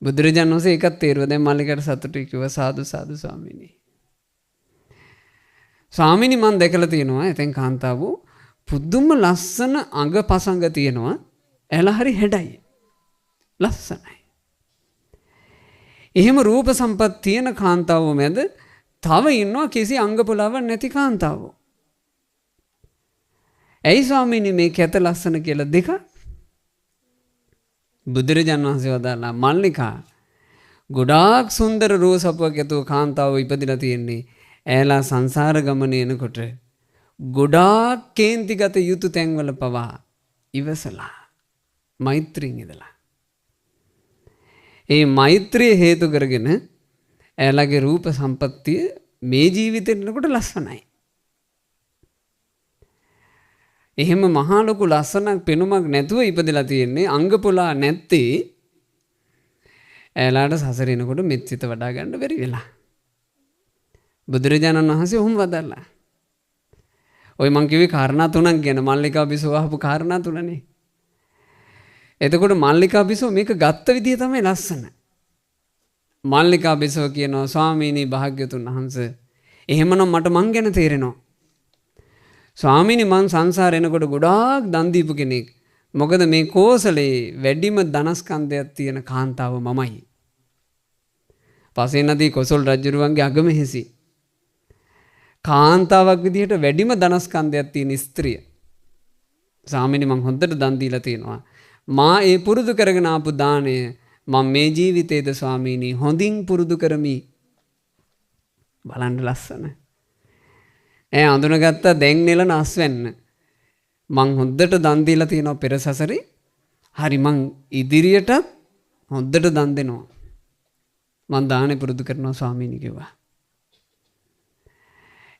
බුදුරජාණන් වහන්සේ ඒකත් තේරුවා. දැන් මල්ලිකට සතුටුයි කිව්වා සාදු සාදු ස්වාමීනි. ස්වාමීනි මම දැකලා තියෙනවා එතෙන් කාන්තාවෝ පුදුම ලස්සන අඟ පසඟ තියෙනවා. එලා හරි හැඩයි. ලස්සනයි. එහෙම රූප සම්පත් තියෙන කාන්තාවෝ මැද තව ඉන්නවා කිසි අංග පුලාවක් නැති කාන්තාවෝ. ඇයි ස්වාමීනි මේ කැත ලස්සන කියලා දෙක? බුදුරජාණන් වහන්සේ වදාළා මල්ලිකා ගොඩාක් සුන්දර රූපසපුවක් ඇතුව කාන්තාව ඉපදිලා තියෙන්නේ. ඈලා සංසාර ගමනේ එනකොට ගොඩාක් කේන්තිගත යුතු තැන්වල පවා ඉවසලා මෛත්‍රියෙන් ඉඳලා. ඒ මෛත්‍රිය හේතු කරගෙන ඈලාගේ රූප සම්පත්තිය මේ ජීවිතේට එනකොට ලස්සනයි. එහෙම මහා ලොකු ලස්සනක් පෙනුමක් නැතුව ඉපදලා තියෙන්නේ අංග පුලා නැත්තේ ඈලාට සසරිනකොට මෙත් සිත වඩා ගන්න බැරි වෙලා. බුදුරජාණන් වහන්සේ ඔහොම වදාළා. ඔය මං කිව්වේ කාරණා තුනක් ගැන මල්ලිකා බිසෝ අහපු කාරණා තුනනේ. එතකොට මල්ලිකා බිසෝ මේක ගත්ත විදිය තමයි ලස්සන. මල්ලිකා බිසෝ කියනවා ස්වාමීනි භාග්‍යතුන් වහන්සේ එහෙමනම් මට මං ගැන තේරෙනවා. ස්වාමීනි මං සංසාරේ එනකොට ගොඩාක් දන් දීපු කෙනෙක්. මොකද මේ කෝසලේ වැඩිම ධනස්කන්ධයක් තියෙන කාන්තාව මමයි. පසේ නදී කොසල් රජුරුවන්ගේ අගමෙහිසි. කාන්තාවක් විදිහට වැඩිම ධනස්කන්ධයක් තියෙන ස්ත්‍රිය. ස්වාමීනි මං හොඳට දන් දීලා තියෙනවා. මා ඒ පුරුදු කරගෙන ආපු දාණය මම මේ ජීවිතේද ස්වාමීනි හොඳින් පුරුදු කරමි. බලන්න ලස්සන. අඳුනගත්ත දැන් නෙලන අස්වැන්න. මං හොඳට දන් දීලා තියෙනවා පෙර සසරේ. හරි මං ඉදිරියටත් හොඳට දන් දෙනවා. මං දානේ පුරුදු කරනවා ස්වාමීනි කිව්වා.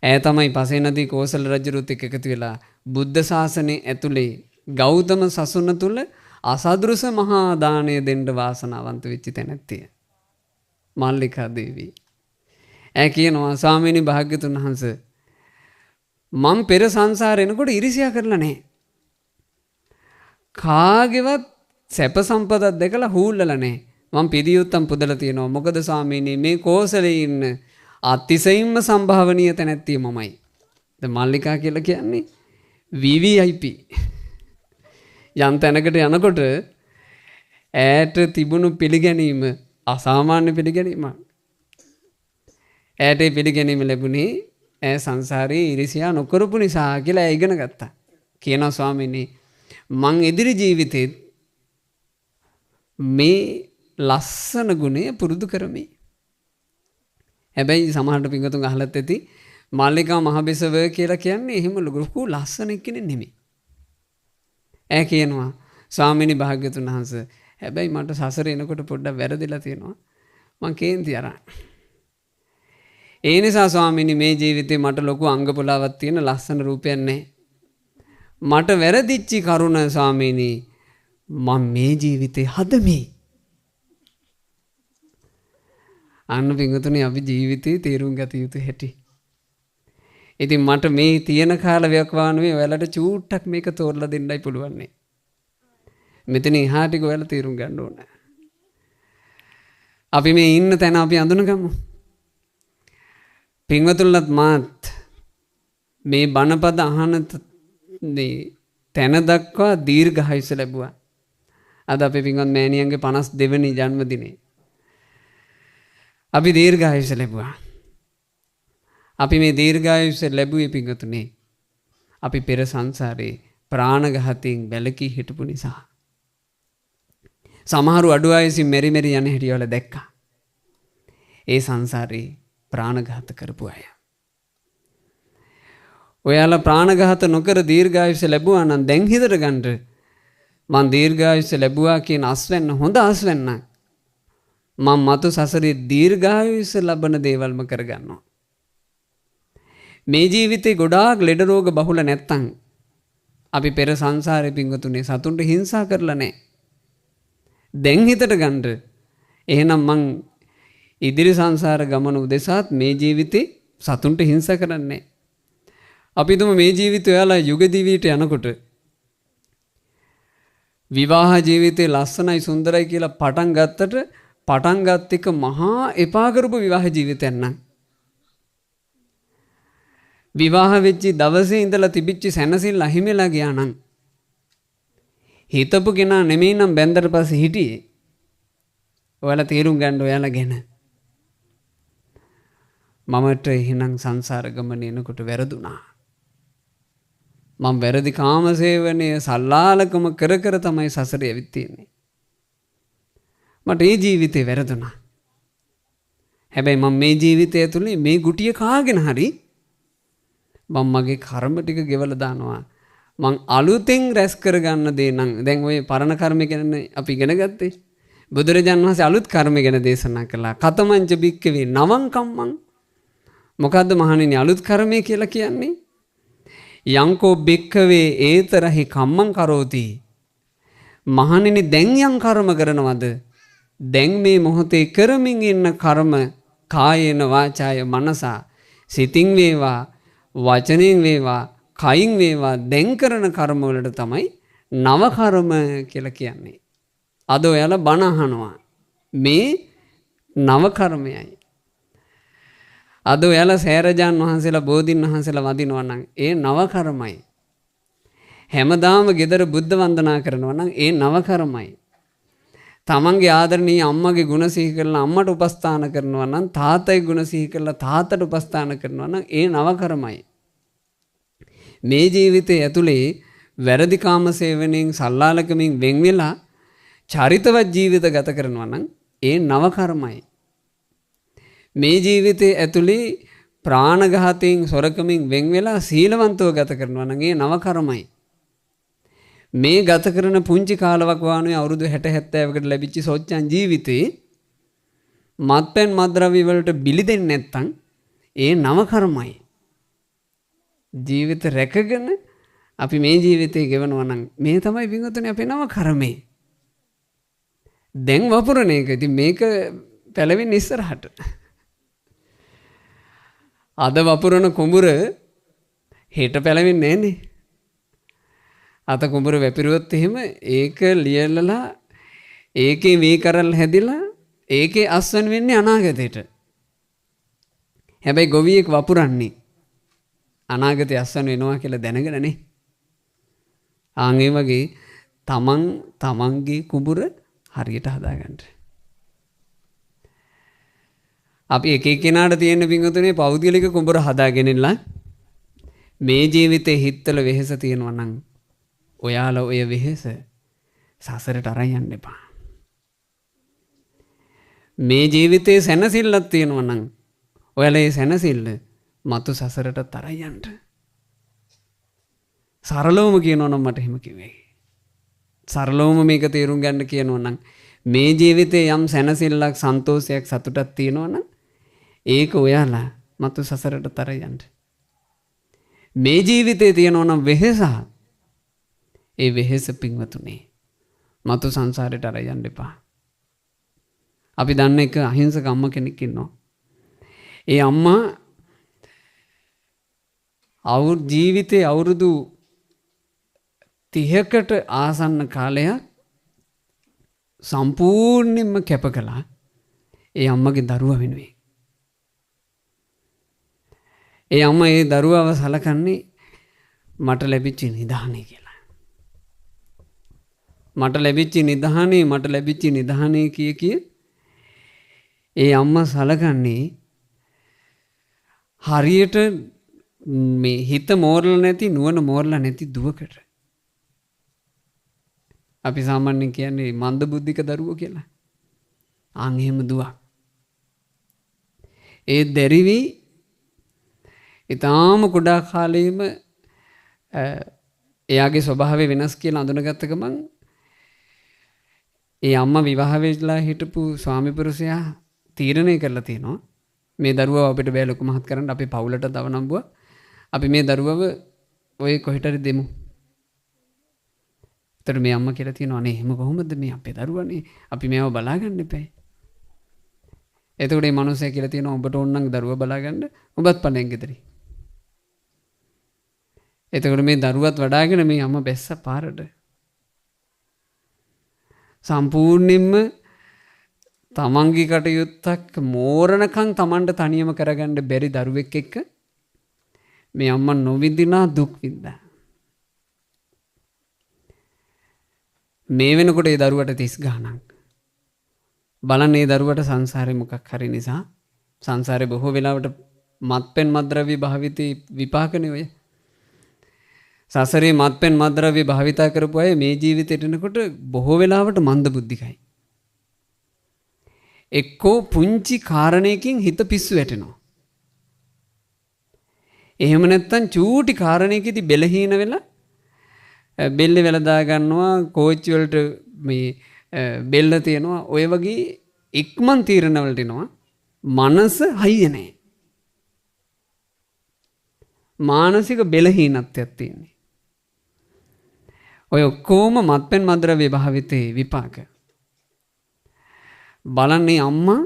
තමයි පසේ නදී කෝසල රජුරුත් එක්ක එකතු වෙලා බුද්ධ ශාසනයේ ඇතුලේ ගෞතම සසුන තුල අසදෘස මහා දාණය දෙන්න වාසනාවන්ත වෙච්ච තැනැත්තිය. මල්ලිකා දේවී. කියනවා ස්වාමීනි භාග්‍යතුන් වහන්සේ මම පෙර සංසාරේ එනකොට ඉරිසියා කරලා නැහැ. කාගේවත් සැප සම්පතක් දැකලා හූල්ලලා නැහැ. මම පිළියුත්තම් පුදලා තියෙනවා. මොකද ස්වාමීනි මේ කෝසලේ ඉන්න අතිශයින්ම සම්භාවනීය තැනැත්තිය මමයි. දැන් මල්ලිකා කියලා කියන්නේ VVIP. යම් තැනකට යනකොට ඈට තිබුණු පිළිගැනීම අසාමාන්‍ය පිළිගැනීමක්. ඈට පිළිගැනීම ලැබුණේ සංසාරේ ඉරිසියා නොකරපු නිසා කියලා ඉගෙන ගත්තා. කියනවා ස්වාමීනි මං ඉදිරි ජීවිතේ මේ ලස්සන ගුණය පුරුදු කරමි. හැබැයි සමහරට පිංගතුන් අහලත් ඇති මල්ලිකා මහබිසව කියලා කියන්නේ එහෙම ලොකු ලස්සන කෙනෙක් නෙමෙයි. කියනවා ස්වාමීනි භාග්‍යතුන් වහන්සේ හැබැයි මට සසරේ එනකොට පොඩ්ඩක් වැරදිලා තියෙනවා. මං කේන්ති අරන්. ඒ නිසා ස්වාමීනි මේ ජීවිතේ මට ලොකු අංග පුලාවක් තියෙන ලස්සන රූපයක් නැහැ. මට වැරදිච්චි කරුණ ස්වාමීනි මම මේ ජීවිතේ හදමි. අන්න පිංගුතුනි අපි ජීවිතේ තේරුම් ගත යුතු හැටි. ඉතින් මට මේ තියෙන කාල ව්‍යක්වානුවේ ඔයාලට චූට්ටක් මේක තෝරලා දෙන්නයි පුළුවන්. මෙතන එහා ටික ඔයාලා තේරුම් ගන්න ඕන. අපි මේ ඉන්න තැන අපි අඳුනගමු. පින්වතුන්ලත් මාත් මේ බණපද අහන තැන දක්වා දීර්ඝායුෂ ලැබුවා. අද අපේ පින්වත් මෑණියන්ගේ 52 වෙනි ජන්මදිනේ. අපි දීර්ඝායුෂ ලැබුවා. අපි මේ දීර්ඝායුෂ ලැබුවේ පින්වතුනේ අපි පෙර සංසාරේ ප්‍රාණඝාතයෙන් වැළකී හිටපු නිසා. සමහරු අඩු ආයසින් මෙරි මෙරි යන හැටි වල දැක්කා. ඒ සංසාරේ ප්‍රාණඝාත කරපු අය. ඔයාලා ප්‍රාණඝාත නොකර දීර්ඝායුෂ ලැබුවා නම් දැන් හිතට ගන්න මං දීර්ඝායුෂ ලැබුවා කියන අස්වැන්න හොඳ අස්වැන්න. මං මතු සසරේ දීර්ඝායුෂ ලබන දේවල්ම කරගන්නවා. මේ ජීවිතේ ගොඩාක් ලෙඩ රෝග බහුල නැත්තම් අපි පෙර සංසාරේ පිංගුතුනේ සතුන්ට හිංසා කරලා නැහැ. දැන් හිතට ගන්න. එහෙනම් මං ඉදිරි සංසාර ගමන උදෙසාත් මේ ජීවිතේ සතුන්ට හිංසා කරන්නේ නැහැ. අපි තුම මේ ජීවිතය ඔයාලා යුග දිවියට යනකොට විවාහ ජීවිතේ ලස්සනයි සුන්දරයි කියලා පටන් ගත්තට පටන් ගත් එක මහා එපා කරපු විවාහ ජීවිතයක් නම් විවාහ වෙච්ච දවසේ ඉඳලා තිබිච්ච සැනසෙල්ල අහිමිලා ගියා නම් හිතපු කෙනා නෙමෙයි නම් බැන්දට පස්සේ හිටියේ. ඔයාලා තීරුම් ගන්න ඔයාලා ගැන. මමට එහෙනම් සංසාර ගමනේ එනකොට වැරදුනා. මම වැරදි කාමසේවනයේ සල්ලාලකම කර කර තමයි සසරේ ඇවිත් තියෙන්නේ. මට මේ ජීවිතේ වැරදුනා. හැබැයි මම මේ ජීවිතය ඇතුලේ මේ ගුටිය කාගෙන හරි මම මගේ කර්ම ටික ගෙවලා දානවා. මං අලුතෙන් රැස් කරගන්න දේ නම් දැන් ওই පරණ කර්ම ගැන අපි ඉගෙන ගත්තේ. බුදුරජාණන් වහන්සේ අලුත් කර්ම ගැන දේශනා කළා. කතමංච බික්කවේ නවං කම්මං. මොකද්ද මහණෙනි අලුත් කර්මය කියලා කියන්නේ? යංකෝ බික්කවේ ඒතරහි කම්මං කරෝති. මහණෙනි දැන් යම් කර්ම කරනවද? දැන් මේ මොහොතේ කරමින් ඉන්න කර්ම කායේන වාචාය මනසා සිතින් වේවා වචනෙන් වේවා කයින් වේවා දැන් කරන කර්ම වලට තමයි නව කර්ම කියලා කියන්නේ. අද ඔයාලා බණ අහනවා. මේ නව කර්මයයි. අද ඔයාලා සෑරජාන් වහන්සේලා බෝධින් වහන්සේලා වදිනවා නම් ඒ නව කර්මයි. හැමදාම ගෙදර බුද්ධ වන්දනා කරනවා නම් ඒ නව කර්මයි. තමන්ගේ ආදරණීය අම්මගේ ගුණ සිහි කරලා අම්මට උපස්ථාන කරනවා නම් තාත්තගේ ගුණ සිහි කරලා තාත්තට උපස්ථාන කරනවා නම් ඒ නව කර්මයි. මේ ජීවිතයේ ඇතුලේ වැරදි කාම සේවනයෙන් සල්ලාලකමින් වෙන් වෙලා චරිතවත් ජීවිත ගත කරනවා නම් ඒ නව කර්මයි. මේ ජීවිතයේ ඇතුලේ ප්‍රාණඝාතයෙන් සොරකමින් වෙන් වෙලා සීලවන්තව ගත කරනවා නම් ඒ නව කර්මයි. මේ ගත කරන පුංචි කාලවක් වානුවේ අවුරුදු 60 70කට ලැබිච්ච සොච්චන් ජීවිතේ මත්පැන් මත්ද්‍රව්‍ය වලට බිලි දෙන්නේ නැත්නම් ඒ නව කර්මයි. ජීවිත රැකගෙන අපි මේ ජීවිතේ ගෙවනවා නම් මේ තමයි වින්තුනේ අපේ නව කර්මේ. දැන් වපුරන එක. ඉතින් මේක පැලවෙන්නේ ඉස්සරහට. අද වපුරන කුඹුර හෙට පැලවෙන්නේ නැහනේ. අත කුඹුර වැපිරුවොත් එහෙම ඒක ලියලලා ඒකේ මේ කරල් හැදිලා ඒකේ අස්වැන්න වෙන්නේ අනාගතේට. හැබැයි ගොවියෙක් වපුරන්නේ අනාගතේ අස්වැන්න වෙනවා කියලා දැනගෙනනේ. ආන් ඒ වගේ තමන්ගේ කුඹුර හරියට හදාගන්න. අපි එක එක්කෙනාට තියෙන පිංගුතුනේ පෞද්ගලික කුඹුර හදාගෙනilla මේ ජීවිතේ හිතවල වෙහෙස තියෙනවා නම් ඔයාලා ඔය වෙහෙස සසරට අරන් යන්න එපා. මේ ජීවිතේ සැනසෙල්ලක් තියෙනවා නම් ඔයාලා ඒ සැනසෙල්ල මතු සසරට අරන් යන්න. සරලවම කියනවා නම් මට එහෙම කිව්වේ. සරලවම මේක තේරුම් ගන්න කියනවා නම් මේ ජීවිතේ යම් සැනසෙල්ලක් සන්තෝෂයක් සතුටක් තියෙනවා නම් ඒක ඔයාලා මතු සසරට අරන් යන්න. මේ ජීවිතේ තියෙනවා නම් වෙහෙස ඒ වෙහෙස පින්වතුනි මතු සංසාරයට අරන් යන්න එපා. අපි දන්න එක අහිංසක අම්ම කෙනෙක් ඉන්නවා. ඒ අම්මා ජීවිතේ අවුරුදු 30කට ආසන්න කාලයක් සම්පූර්ණයෙන්ම කැප කළා ඒ අම්මගේ දරුවා වෙනුවෙන්. ඒ අම්මා ඒ දරුවාව සලකන්නේ මට ලැබිච්ච නිදහනේ කියලා. මට ලැබිච්ච නිදහනේ කිය ඒ අම්මා සලකන්නේ හරියට මේ හිත මෝරලා නැති නුවණ මෝරලා නැති දුවකට. අපි සාමාන්‍යයෙන් කියන්නේ මන්ද බුද්ධික දරුවෝ කියලා. ආන් එහෙම දුවක්. ඒ දැරිවි ඊටාම කුඩා කාලේම එයාගේ ස්වභාවය වෙනස් කියලා අඳුනගත්ත ගමන් ඒ අම්මා විවාහ වෙලා හිටපු ස්වාමි පුරුෂයා තීරණය කරලා තියෙනවා මේ දරුවව අපිට බෑ ලොකු මහත් කරන්න අපේ පවුලට දවනම්බුව අපි මේ දරුවව ඔය කොහෙට හරි දෙමු. ඒතර මේ අම්මා කියලා තියෙනවා අනේ එහෙම කොහොමද මේ අපේ දරුවනේ අපි මේව බලාගන්න එපා. එතකොට මේ මිනිස්සයා කියලා තියෙනවා ඔබට ඕන නම් දරුවා බලාගන්න ඔබත් පණෙන් ගෙදරි. එතකොට මේ දරුවත් වඩාගෙන මේ අම්මා බැස්ස පාරට. සම්පූර්ණයෙන්ම තමන්ගේ කටයුත්තක් මෝරණකම් තමන්ට තනියම කරගන්න බැරි දරුවෙක් එක්ක මේ අම්මා නොවිඳිනා දුක් විඳා. මේ වෙනකොට ඒ දරුවට 30 ගාණක්. බලන්න මේ දරුවට සංසාරේ මොකක් හරි නිසා සංසාරේ බොහෝ වෙලාවට මත්පැන් මත්ද්‍රව්‍ය භාවිතී විපාකනේ ඔය. සසරේ මත්පැන් මත්ද්‍රව්‍ය භාවිතා කරපු අය මේ ජීවිතේට එනකොට බොහෝ වෙලාවට මන්ද බුද්ධිකයි. එක්කෝ පුංචි කාරණයකින් හිත පිස්සු වැටෙනවා. එහෙම නැත්නම් චූටි කාරණයකදී බෙලහීන වෙලා බෙල්ල වෙලදා ගන්නවා කෝච්චි වලට මේ බෙල්ල තියනවා ඔය වගේ ඉක්මන් තීරණ වලට එනවා. මනස හයිය නැහැ. මානසික බෙලහීනත්වයක් තියෙනවා. ඔය ඔක්කොම මත්පැන් මත්ද්‍රව්‍ය භාවිතේ විපාක. බලන්නේ අම්මා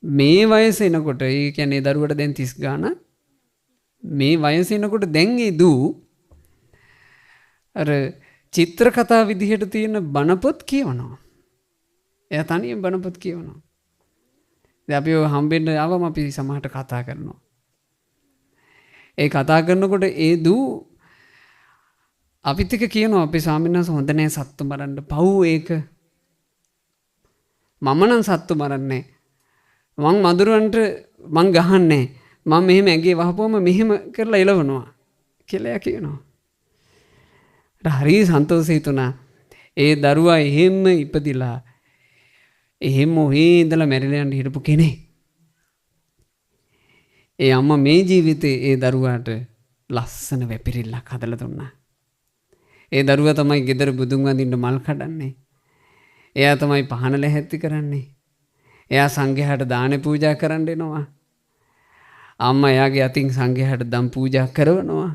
මේ වයස එනකොට ඒ කියන්නේ දරුවට දැන් 30 ගාන මේ වයස එනකොට දැන් ඒ දූ අර චිත්‍ර කතා විදිහට තියෙන බණපොත් කියවනවා. එයා තනියෙන් බණපොත් කියවනවා. දැන් අපි ඔය හම්බෙන්න ආවම අපි සමහරට කතා කරනවා. ඒ කතා කරනකොට ඒ දූ අපිත් එක්ක කියනවා අපේ ස්වාමීන් වහන්සේ හොඳ නෑ සත්තු මරන්න පව් ඒක. මම නම් සත්තු මරන්නේ මං මදුරුවන්ට මං ගහන්නේ මම මෙහෙම ඇගේ වහපුවම මෙහෙම කරලා එලවනවා කියලා කියනවා. හරි සන්තෝෂයි තුනා. ඒ දරුවා එහෙම ඉපදිලා එහෙම ඔහේ ඉඳලා මැරිලා යන්න හිටපු කෙනෙක්. ඒ අම්මා මේ ජීවිතේ ඒ දරුවාට ලස්සන වැපිරිල්ලක් හදලා දුන්නා. ඒ දරුවා තමයි ගෙදර බුදුන් වඳින්න මල් කඩන්නේ. එයා තමයි පහන ලැහැත්ති කරන්නේ. එයා සංඝයාට දාන පූජා කරන්න එනවා. අම්මා එයාගේ අතින් සංඝයාට දම් පූජා කරනවා.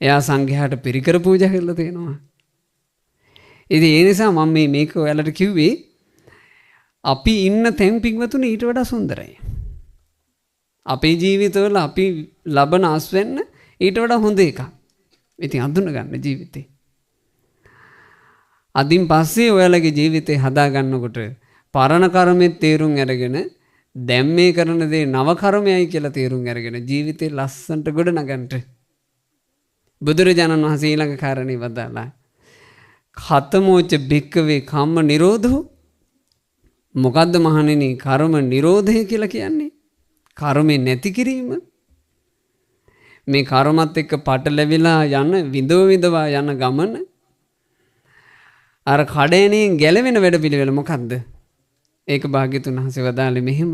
එයා සංඝයාට පිරිකර පූජා කරලා තියෙනවා. ඉතින් ඒ නිසා මම මේක ඔයාලට කිව්වේ අපි ඉන්න තැන් පින්වතුනි ඊට වඩා සුන්දරයි. අපේ ජීවිතවල අපි ලබන ආස්වෙන්න ඊට වඩා හොඳ එකක්. ඉතින් අඳුන ගන්න ජීවිතේ. අදින් පස්සේ ඔයාලගේ ජීවිතේ හදා ගන්නකොට පරණ කර්මෙත් තේරුම් අරගෙන දැන් මේ කරන දේ නව කර්මයයි කියලා තේරුම් අරගෙන ජීවිතේ ලස්සනට ගොඩ නගන්න. බුදුරජාණන් වහන්සේ ඊළඟ කාරණේ වදාලා ඛතමෝච භික්කවේ කම්ම නිරෝධෝ. මොකද්ද මහණෙනි කර්ම නිරෝධය කියලා කියන්නේ? කර්මේ නැති කිරීම. මේ කර්මත් එක්ක පටලැවිලා යන විඳවා යන ගමන අර කඩේනේ ගැලවෙන වැඩපිළිවෙල මොකද්ද? ඒක භාග්‍යතුන් වහන්සේ වදාළේ මෙහෙම.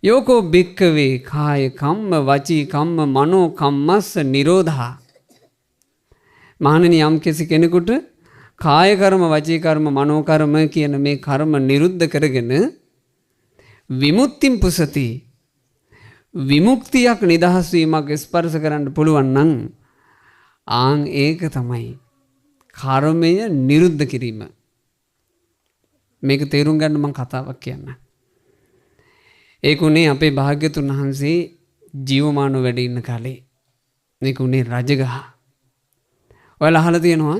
යෝකෝ භික්කවේ කාය කම්ම වචී කම්ම මනෝ කම්මස්ස නිරෝධා. මහණෙනි යම් කෙනෙකුට කාය කර්ම වචී කර්ම මනෝ කර්ම කියන මේ කර්ම නිරුද්ධ කරගෙන විමුක්තිම් පුසති විමුක්තියක් නිදහස් වීමක් ස්පර්ශ කරන්න පුළුවන් නම් ආන් ඒක තමයි කර්මය නිරුද්ධ කිරීම. මේක තේරුම් ගන්න මම කතාවක් කියන්න. ඒක උනේ අපේ භාග්‍යතුන් වහන්සේ ජීවමානව වැඩ ඉන්න කාලේ. මේක උනේ රජගහ. ඔයාලා අහලා තියෙනවා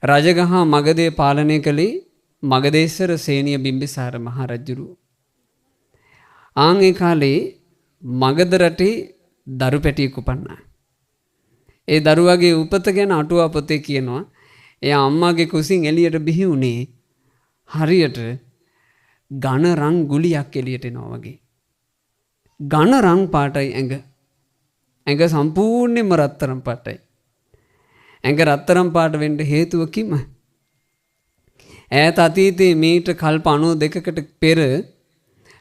රජගහ මගධය පාලනය කළේ මගධේශ්වර සේනිය බිම්බිසාර මහ රජුරු. ආන් ඒ කාලේ මගධ රටේ දරු පැටියෙක් උපන්නා. ඒ දරුවාගේ උපත ගැන අටුවා පොතේ කියනවා එයා අම්මාගේ කුසින් එළියට බිහි වුණේ හරියට ඝන රන් ගුලියක් එළියට එනවා වගේ. ඝන රන් පාටයි ඇඟ. ඇඟ සම්පූර්ණයෙන්ම රත්තරන් පාටයි. ඇඟ රත්තරන් පාට වෙන්න හේතුව කිම? ඈත අතීතයේ මීට කල්ප 92කට පෙර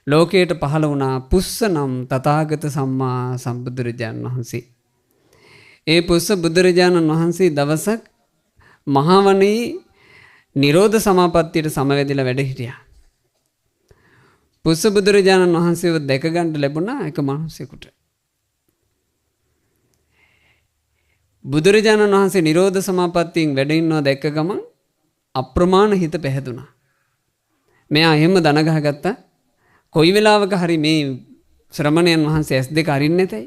ලෝකයට පහළ වුණා පුස්ස නම් තථාගත සම්මා සම්බුදුරජාණන් වහන්සේ. ඒ පුස්ස බුදුරජාණන් වහන්සේ දවසක් මහවණේ නිරෝධ සමාපත්තියට සමවැදිලා වැඩ හිටියා. පුස්ස බුදුරජාණන් වහන්සේව දැක ගන්න ලැබුණා එක මිනිසෙකුට. බුදුරජාණන් වහන්සේ නිරෝධ සමාපත්තියෙන් වැඩ ඉන්නවා දැක්ක ගමන් අප්‍රමාණ හිත පැහැදුනා. මෙයා එහෙම දන ගහගත්තා. කොයි වෙලාවක හරි මේ ශ්‍රමණයන් වහන්සේ S2 අරින්නේ නැතයි.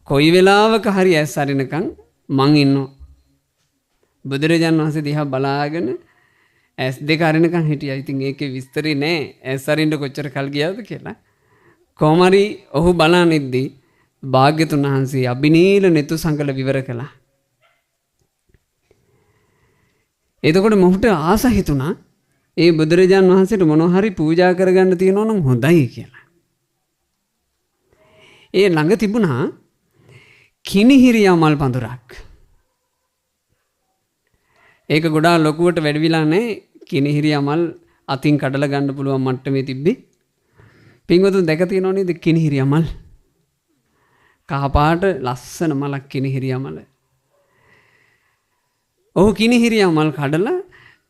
කොයි වෙලාවක හරි S අරිනකන් මං ඉන්නවා. බුදුරජාණන් වහන්සේ දිහා බලාගෙන S2 අරිනකන් හිටියා. ඉතින් ඒකේ විස්තරي නෑ S අරින්න කොච්චර කල් ගියාද කියලා. කොහොම හරි ඔහු බලනිද්දී භාග්‍යතුන් වහන්සේ අබිනීල නෙතු සංකල විවර කළා. එතකොට මොහුට ආස හිතුණා ඒ බුදුරජාන් වහන්සේට මොනවා හරි පූජා කරගන්න තියෙනවා නම් හොඳයි කියලා. ඒ ළඟ තිබුණා කිනිහිරියා මල් පඳුරක්. ඒක ගොඩාක් ලොකුවට වැඩිවිලා නැහැ. කිනිහිරියා මල් අතින් කඩලා ගන්න පුළුවන් මට්ටමේ තිබ්බේ. පින්වතුන් දැක තියෙනව නේද කිනිහිරියා මල්? කහපාට ලස්සන මලක් කිනිහිරියා මල. ඔහු කිනිහිරියා මල් කඩලා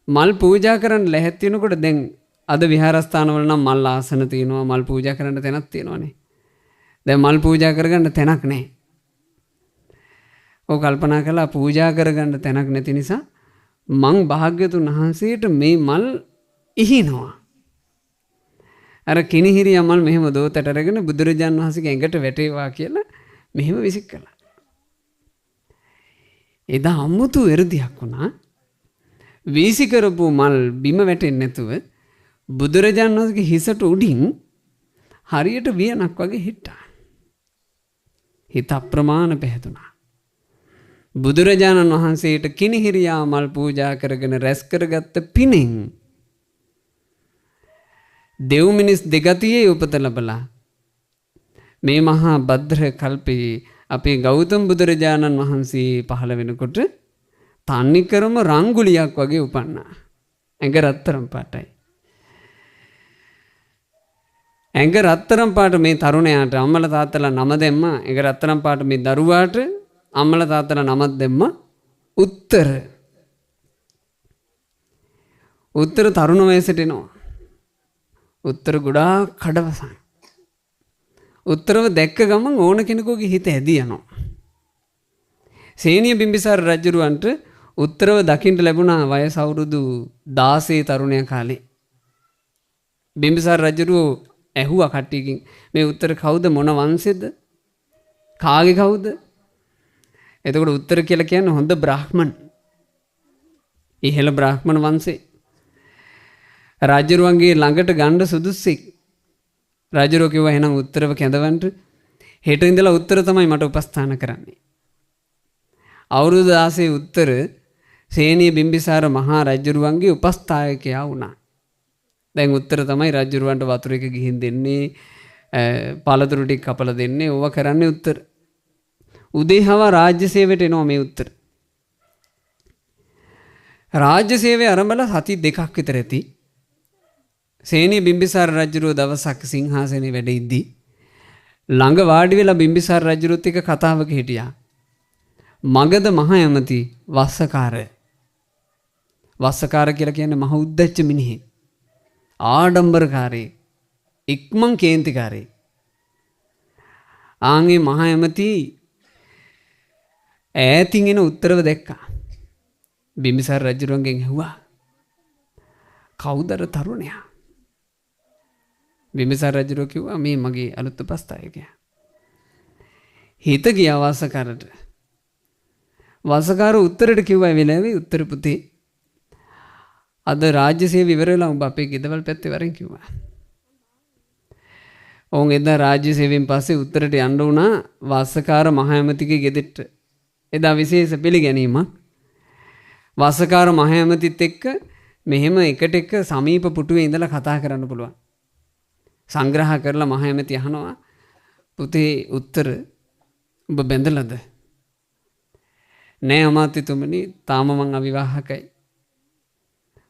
මල් පූජා කරන්න ලැහැත් වෙනකොට දැන් අද විහාරස්ථානවල නම් මල් ආසන තියෙනවා මල් පූජා කරන්න තැනක් තියෙනවානේ. දැන් මල් පූජා කරගන්න තැනක් නැහැ. ඔව් කල්පනා කළා පූජා කරගන්න තැනක් නැති නිසා මං භාග්‍යතුන් වහන්සේට මේ මල් ඉහිනවා. අර කිනිහිරියා මල් මෙහෙම දෝතට අරගෙන බුදුරජාන් වහන්සේගේ ඇඟට වැටේවා කියලා මෙහෙම විසික් කළා. එදා අමුතු එ르දියක් වුණා. වීසි කරපු මල් බිම වැටෙන්නේ නැතුව බුදුරජාණන් වහන්සේගේ හිසට උඩින් හරියට වියනක් වගේ හිටා. හිත අප්‍රමාණ පැහැදුනා. බුදුරජාණන් වහන්සේට කිනිහිරියා මල් පූජා කරගෙන රැස් කරගත්ත පිනෙන් දෙව් මිනිස් දෙගතියේ උපත ලැබලා මේ මහා භද්‍ර කල්පේ අපේ ගෞතම බුදුරජාණන් වහන්සේ පහළ වෙනකොට තන්නිකරම රංගුලියක් වගේ උපන්නා. ඇඟ රත්තරන් පාටයි. ඇඟ රත්තරන් පාට මේ තරුණයාට අම්මලා තාත්තලා නම දැම්මා. ඇඟ රත්තරන් පාට මේ දරුවාට අම්මලා තාත්තලා නමක් දැම්මා. උත්තර. උත්තර තරුණ වයසට එනවා. උත්තර ගොඩාක් කඩවසන්. උත්තරව දැක්ක ගමන් ඕන කෙනෙකුගේ හිත ඇදී යනවා. සේනිය බිම්බිසාර රජුරවන්ට උත්තරව දකින්න ලැබුණා වයස අවුරුදු 16 තරුණයා කාලේ. බිම්බිසාර රජුරෝ ඇහුවා කට්ටියකින් මේ උත්තර කවුද මොන වංශෙද? කාගේ කවුද? එතකොට උත්තර කියලා කියන්නේ හොඳ බ්‍රාහ්මණ. ඉහළ බ්‍රාහ්මණ වංශේ. රජුරුවන්ගේ ළඟට ගන්න සුදුස්සෙක්. රජුරෝ කිව්වා එහෙනම් උත්තරව කැඳවන්න. හෙට ඉඳලා උත්තර තමයි මට උපස්ථාන කරන්නේ. අවුරුදු 16 උත්තර සේනිය බිම්බිසාර මහා රජුරුවන්ගේ උපස්ථායකයා වුණා. දැන් උත්තර තමයි රජුරුවන්ට වතුර එක ගිහින් දෙන්නේ, පළතුරු ටික කපලා දෙන්නේ. ඕවා කරන්නේ උත්තර. උදේහව රාජ්‍ය සේවයට එනවා මේ උත්තර. රාජ්‍ය සේවය ආරම්භලා සති 2ක් විතර ඇති. සේනිය බිම්බිසාර රජුරුව දවසක් සිංහාසනේ වැඩ ඉද්දී ළඟ වාඩි වෙලා බිම්බිසාර රජුරුවත් එක්ක කතාවක හිටියා. මගධ මහ ඇමති වස්සකාර. වස්සකාර කියලා කියන්නේ මහ උද්දච්ච මිනිහෙක්. ආඩම්බරකාරී. ඉක්මන් කේන්තිකාරී. ආන්ගේ මහ ඇමති ඈතින් එන උත්තරව දැක්කා. බිම්බිසාර රජුරුවන්ගෙන් ඇහුවා කවුද අර තරුණයා? බිම්බිසාර රජුරුව කිව්වා මේ මගේ අලුත් උපස්ථායකයා. හිත ගියා වස්සකාරට. වස්සකාර උත්තරට කිව්වා වෙලාවේ උත්තර පුතේ අද රාජ්‍ය සේවය ඉවර වෙලා උඹ අපේ ගෙදවල් පැත්තේ වරෙන් කිව්වා. ඔවුන් එදා රාජ්‍ය සේවයෙන් පස්සේ උත්තරට යන්න වුණා වස්සකාර මහ ඇමතිගේ ගෙදරට. එදා විශේෂ පිළිගැනීමක්. වස්සකාර මහ ඇමතිත් එක්ක මෙහෙම එකට එක සමීප පුටුවේ ඉඳලා කතා කරන්න පුළුවන්. සංග්‍රහ කරලා මහ ඇමති අහනවා පුතේ උත්තර ඔබ බැඳලාද? නෑ අමාත්‍යතුමනි තාම මං අවිවාහකයි.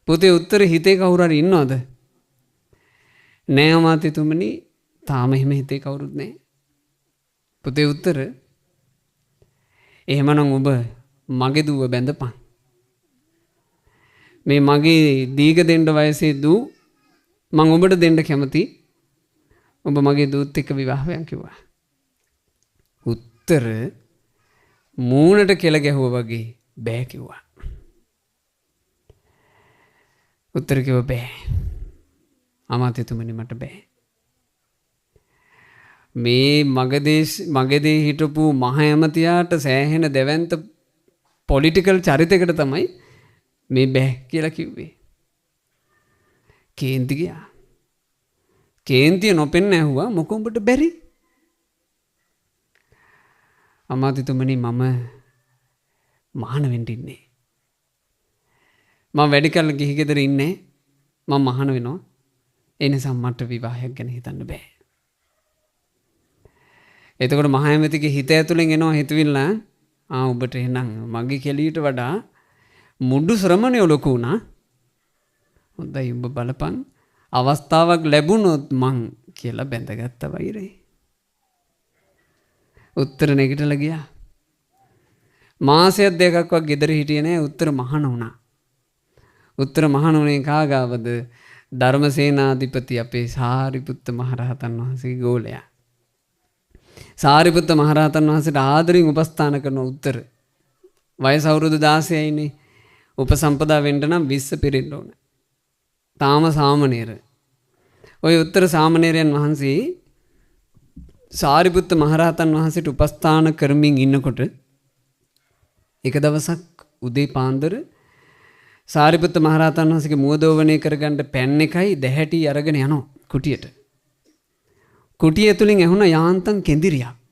පුතේ උත්තර හිතේ කවුරු හරි ඉන්නවද? නෑ අමාත්‍යතුමනි තාම එහෙම හිතේ කවුරුත් නෑ. පුතේ උත්තර එහෙමනම් ඔබ මගේ දුව බැඳපන්. මේ මගේ දීග දෙන්න වයසේ දූ මං ඔබට දෙන්න කැමති. ඔබ මගේ දූත් එක්ක විවාහ වෙන්න කිව්වා. උත්තර මූණට කෙල ගැහුවා වගේ බෑ කිව්වා. උත්තර කිව්වා බෑ. අමාත්‍යතුමනි මට බෑ. මේ මගදී හිටපු මහ ඇමතියාට සෑහෙන දෙවන්ත පොලිටිකල් චරිතයකට තමයි මේ බෑ කියලා කිව්වේ. කේන්ති ගියා. කේන්තිය නොපෙන්න ඇහුවා මොකෝ උඹට බැරි? අමාත්‍යතුමනි මම මහාන වෙන්න ඉන්නේ. මම වැඩි කල ගිහි ගෙදර ඉන්නේ. මම මහාන වෙනවා. ඒ නිසා මට විවාහයක් ගැන හිතන්න බෑ. එතකොට මහ ඇමතිගේ හිත ඇතුලෙන් එනවා හිතවිල්ල ඔබට එහෙනම් මගේ කෙලියට වඩා මුඩු ශ්‍රමණය ලොකු වුණා. හොඳයි ඔබ බලපන් අවස්ථාවක් ලැබුණොත් මං කියලා බැඳගත්ත වෛරේ. උත්තර නැගිටලා ගියා. මාසයක් දෙකක්වත් ගෙදර හිටියේ නෑ. උත්තර මහාන වුණා. උත්තර මහාන වුණේ කාගාවද? ධර්මසේනාධිපති අපේ සාරිපුත්ත මහරහතන් වහන්සේගේ ගෝලයා. සාරිපුත්ත මහරහතන් වහන්සේට ආදරෙන් උපස්ථාන කරන උත්තර වයස අවුරුදු 16යිනේ. උපසම්පදා වෙන්න නම් 20 පිරෙන්න ඕන. තාම සාමණේර. ওই උත්තර සාමණේරයන් වහන්සේ සාරිපුත්ත මහරහතන් වහන්සේට උපස්ථාන කරමින් ඉන්නකොට එක දවසක් උදේ පාන්දර සාරිපුත්ත මහරහතන් වහන්සේගේ මුවදෝවණය කරගන්න පෑන් එකයි දැහැටි අරගෙන යනවා කුටියට. කුටිය ඇතුලින් ඇහුණ යාන්තම් කෙඳිරියක්.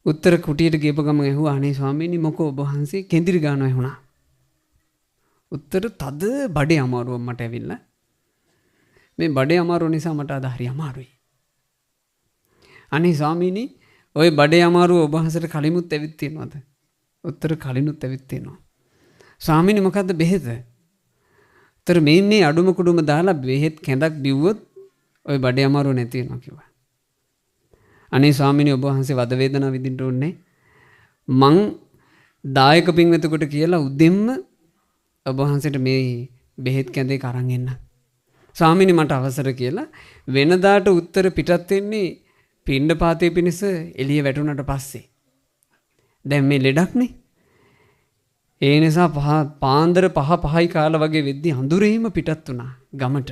උත්තර කුටියට ගියපු ගමන් ඇහුවා අනේ ස්වාමීනි මොකෝ ඔබ වහන්සේ කෙඳිරි ගන්නවා ඇහුණා. උත්තර තද බඩේ අමාරුවක් මට ඇවිල්ලා. මේ බඩේ අමාරුව නිසා මට අද හරි අමාරුයි. අනේ ස්වාමීනි ওই බඩේ අමාරුව ඔබ වහන්සේට කලිමුත් ඇවිත් තියෙනවද? උත්තර කලිනුත් ඇවිත් තියෙනවා. ස්වාමීනි මොකද්ද බෙහෙත? උත්තර මේ අඩුම කුඩුම දාලා බෙහෙත් කැඳක් බිව්වොත් ওই බඩේ අමාරුව නැති වෙනවා කිව්වා. අනේ ස්වාමීනි ඔබ වහන්සේ වද වේදනාව විඳින්න ඕනේ. මං දායක පින්වෙතෙකුට කියලා උදෙන්ම ඔබ වහන්සේට මේ බෙහෙත් කැඳේ අරන් එන්න. ස්වාමීනි මට අවසර කියලා වෙනදාට උත්තර පිටත් වෙන්නේ පිණ්ඩපාතේ පිණිස එළිය වැටුණාට පස්සේ. දැන් මේ ලෙඩක්නේ. ඒ නිසා පාන්දර 5:05යි කාලා වගේ වෙද්දි අඳුරේම පිටත් වුණා ගමට.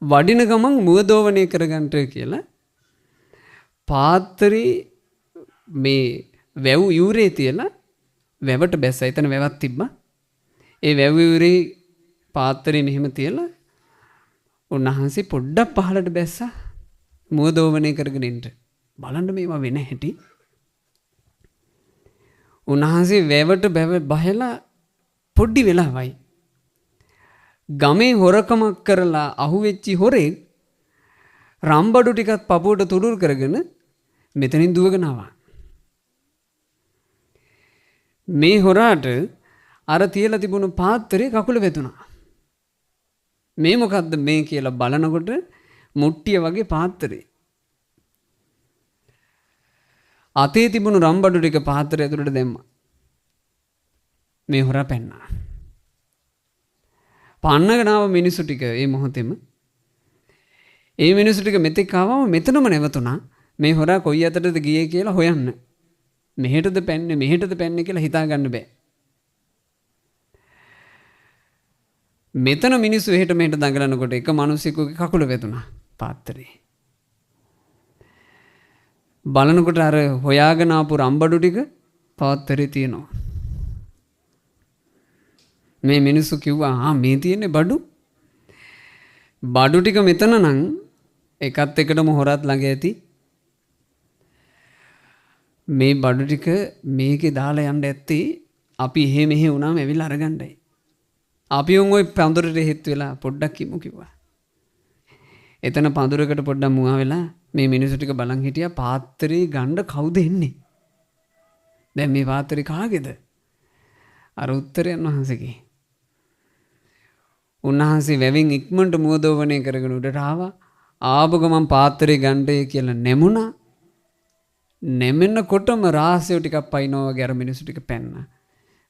වඩින ගමන් මුවදෝවණය කරගන්නට කියලා පාත්‍රේ මේ වැව් යූරේ තියලා වැවට බැස්ස. එතන වැවක් තිබ්බා. ඒ වැව් යූරේ පාත්‍රේ මෙහෙම තියලා උන්වහන්සේ පොඩ්ඩක් පහළට බැස්සා මුවදෝවණය කරගෙන ඉන්න. බලන්න මේවා වෙන හැටි. උන්වහන්සේ වැවට බහලා පොඩ්ඩි වෙලාවයි ගමේ හොරකමක් කරලා අහුවෙච්චි හොරේ රම්බඩු ටිකක් පපුවට තුඩුල් කරගෙන මෙතනින් දුවගෙන ආවා. මේ හොරාට අර තියලා තිබුණු පාත්‍රේ කකුල වැදුනා. මේ මොකද්ද මේ කියලා බලනකොට මුට්ටිය වගේ පාත්‍රේ. අතේ තිබුණු රම්බඩු ටික පාත්‍රය ඇතුළට දැම්මා. මේ හොරා පැන්නා. පන්නගෙන ආව මිනිස්සු ටික ඒ මොහොතේම ඒ මිනිස්සු ටික මෙතෙක් ආවම මෙතනම නැවතුණා. මේ හොරා කොයි අතටද ගියේ කියලා හොයන්න. මෙහෙටද පැන්නේ කියලා හිතා ගන්න බෑ. මෙතන මිනිස්සු එහෙට මෙහෙට දඟලනකොට එක මිනිසෙකුගේ කකුල වැදුනා පාත්‍රේ. බලනකොට අර හොයාගෙන ආපු රම්බඩු ටික පාත්‍රේ තියෙනවා. මේ මිනිස්සු කිව්වා මේ තියෙන්නේ බඩු. බඩු ටික මෙතන නම් එකත් එකටම හොරත් ළඟ ඇති. මේ බඩු ටික මේකේ දාලා යන්න ඇත්තේ අපි එහෙ මෙහෙ වුණාම ඇවිල්ලා අරගන්නයි. අපි උන් ওই පඳුරට හෙත් වෙලා පොඩ්ඩක් කිමු කිව්වා. එතන පඳුරකට පොඩ්ඩක් මුවා වෙලා මේ මිනිස්සු ටික බලන් හිටියා පාත්‍රේ ගන්න කවුද එන්නේ? දැන් මේ පාත්‍රේ කාගේද? අර උත්තරයන් වහන්සේගේ. උන්වහන්සේ වැවින් ඉක්මනට මුවදෝවණය කරගෙන උඩට ආවා. ආපු ගමන් පාත්‍රේ ගණ්ඩේ කියලා නැමුණා. නැමෙනකොටම රාසය ටිකක් පයින්නවා වගේ අර මිනිස්සු ටික පැන්න.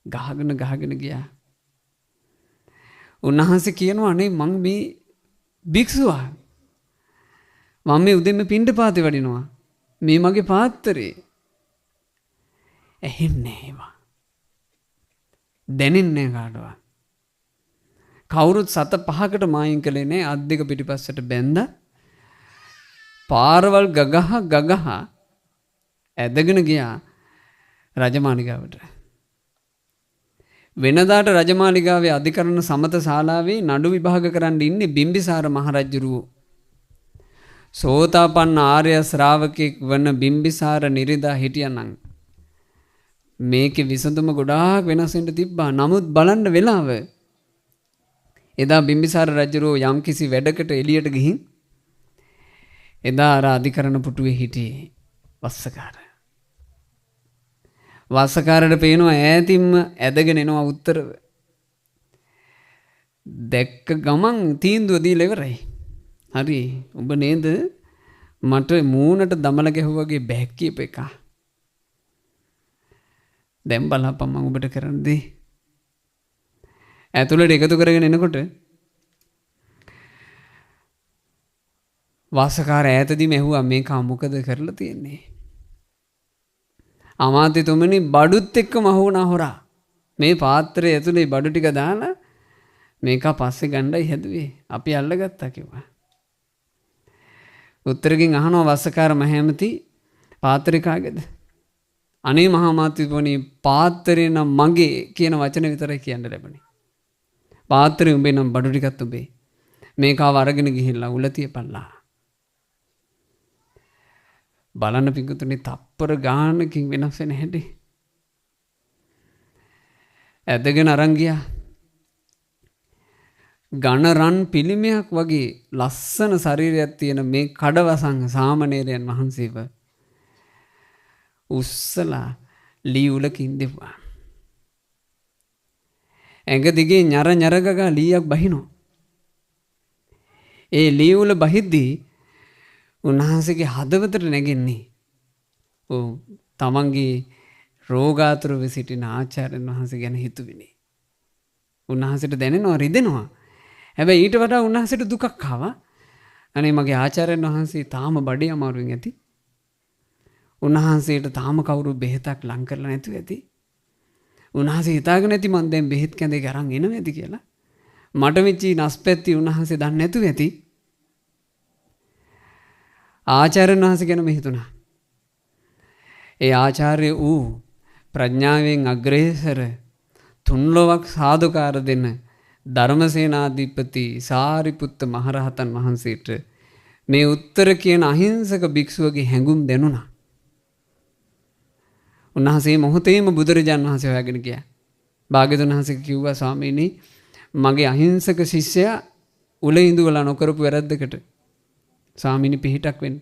ගහගෙන ගියා. උන්වහන්සේ කියනවා අනේ මං මේ භික්ෂුවා. මම මේ උදෙන්ම පිණ්ඩපාතේ වඩිනවා. මේ මගේ පාත්‍රේ. ඇහෙන්නේ ඒවා. දැනෙන්නේ කාටවත්. කවුරුත් සත පහකට මායින් කළේ නෑ. අත් දෙක පිටිපස්සට බැඳ පාරවල් ගගහ ඇදගෙන ගියා රජමාලිගාවට. වෙනදාට රජමාලිගාවේ අධිකරණ සමත ශාලාවේ නඩු විභාග කරන්න ඉන්නේ බිම්බිසාර මහරජුරුවෝ. සෝතාපන්න ආර්ය ශ්‍රාවකෙක් වන බිම්බිසාර නිරිදා හිටියනම් මේකේ විසඳුම ගොඩාක් වෙනස් වෙන්න තිබ්බා. නමුත් බලන්න වෙලාව එදා බිම්බිසාර රජුරෝ යම් කිසි වැඩකට එළියට ගිහින් එදා අර අධිකරණ පුටුවේ හිටියේ වස්සකාර. වස්සකාරට පේනවා ඈතින්ම ඇදගෙන එනවා උත්තරව. දැක්ක ගමන් තීන්දුව දීලා ඉවරයි. හරි උඹ නේද මට මූණට දමල ගැහුවාගේ බෑග් කියප එක. දැන් බලපන් මම ඔබට කරන්න දේ. ඇතුළට එකතු කරගෙන එනකොට වාසකාර ඈතදීම ඇහුවා මේක මොකද කරලා තියෙන්නේ? අමාත්‍යතුමනි බඩුත් එක්කම අහුණා හොරා. මේ පාත්‍රය ඇතුලේ බඩු ටික දාලා මේක පස්සේ ගණ්ඩයි හැදුවේ. අපි අල්ලගත්තා කිව්වා. උත්තරකින් අහනවා වස්සකාර මහැමති පාත්‍රය කාගේද? අනේ මහා මාත්‍යතුමනි පාත්‍රය නම් මගේ කියන වචන විතරයි කියන්න ලැබුණේ. පාත්‍රය උඹේ නම් බඩු ටිකත් උඹේ. මේකව අරගෙන ගිහිල්ලා උල තියපල්ලා. බලන්න පිඟුතුනේ තප්පර ගානකින් වෙනස් වෙන හැටි. ඇදගෙන අරන් ගියා. ඝනරන් පිළිමයක් වගේ ලස්සන ශරීරයක් තියෙන මේ කඩවසං සාමණේරයන් වහන්සේව උස්සලා ලී උලකින් දෙවුවා. ඇඟ දිගේ ñර ගගා ලීයක් බහිනවා. ඒ ලී උල බහිද්දී උන්වහන්සේගේ හදවතට නැගෙන්නේ තමන්ගේ රෝගාතුරව සිටින ආචාර්යන් වහන්සේ ගැන හිතුවිනේ. උන්වහන්සේට දැනෙනවා රිදෙනවා. හැබැයි ඊට වඩා උන්වහන්සේට දුකක් ආවා. අනේ මගේ ආචාර්යන් වහන්සේ තාම බඩේ අමාරුවෙන් ඇති. උන්වහන්සේට තාම කවුරු බෙහෙතක් ලං කරලා නැතුව ඇති. උන්වහන්සේ හිතාගෙන ඇති මං දැන් බෙහෙත් කැඳේ අරන් එනවා ඇති කියලා. මට මෙච්චි නස්පැත්ති උන්වහන්සේ දන්නේ නැතුව ඇති. ආචාර්යන් වහන්සේ ගැන හිතුණා. ඒ ආචාර්ය වූ ප්‍රඥාවෙන් අග්‍රේසර තුන්ලොවක් සාදුකාර දෙන ධර්මසේනාධිපති සාරිපුත්ත මහරහතන් වහන්සේට මේ උත්තර කියන අහිංසක භික්ෂුවගේ හැඟුම් දැනුණා. උන්වහන්සේ මොහොතේම බුදුරජාණන් වහන්සේ හොයාගෙන ගියා. භාග්‍යවතුන් වහන්සේ කිව්වා ස්වාමීනි මගේ අහිංසක ශිෂ්‍යයා උල ඉඳුවලා නොකරපු වැරද්දකට ස්වාමීනි පිහිටක් වෙන්න.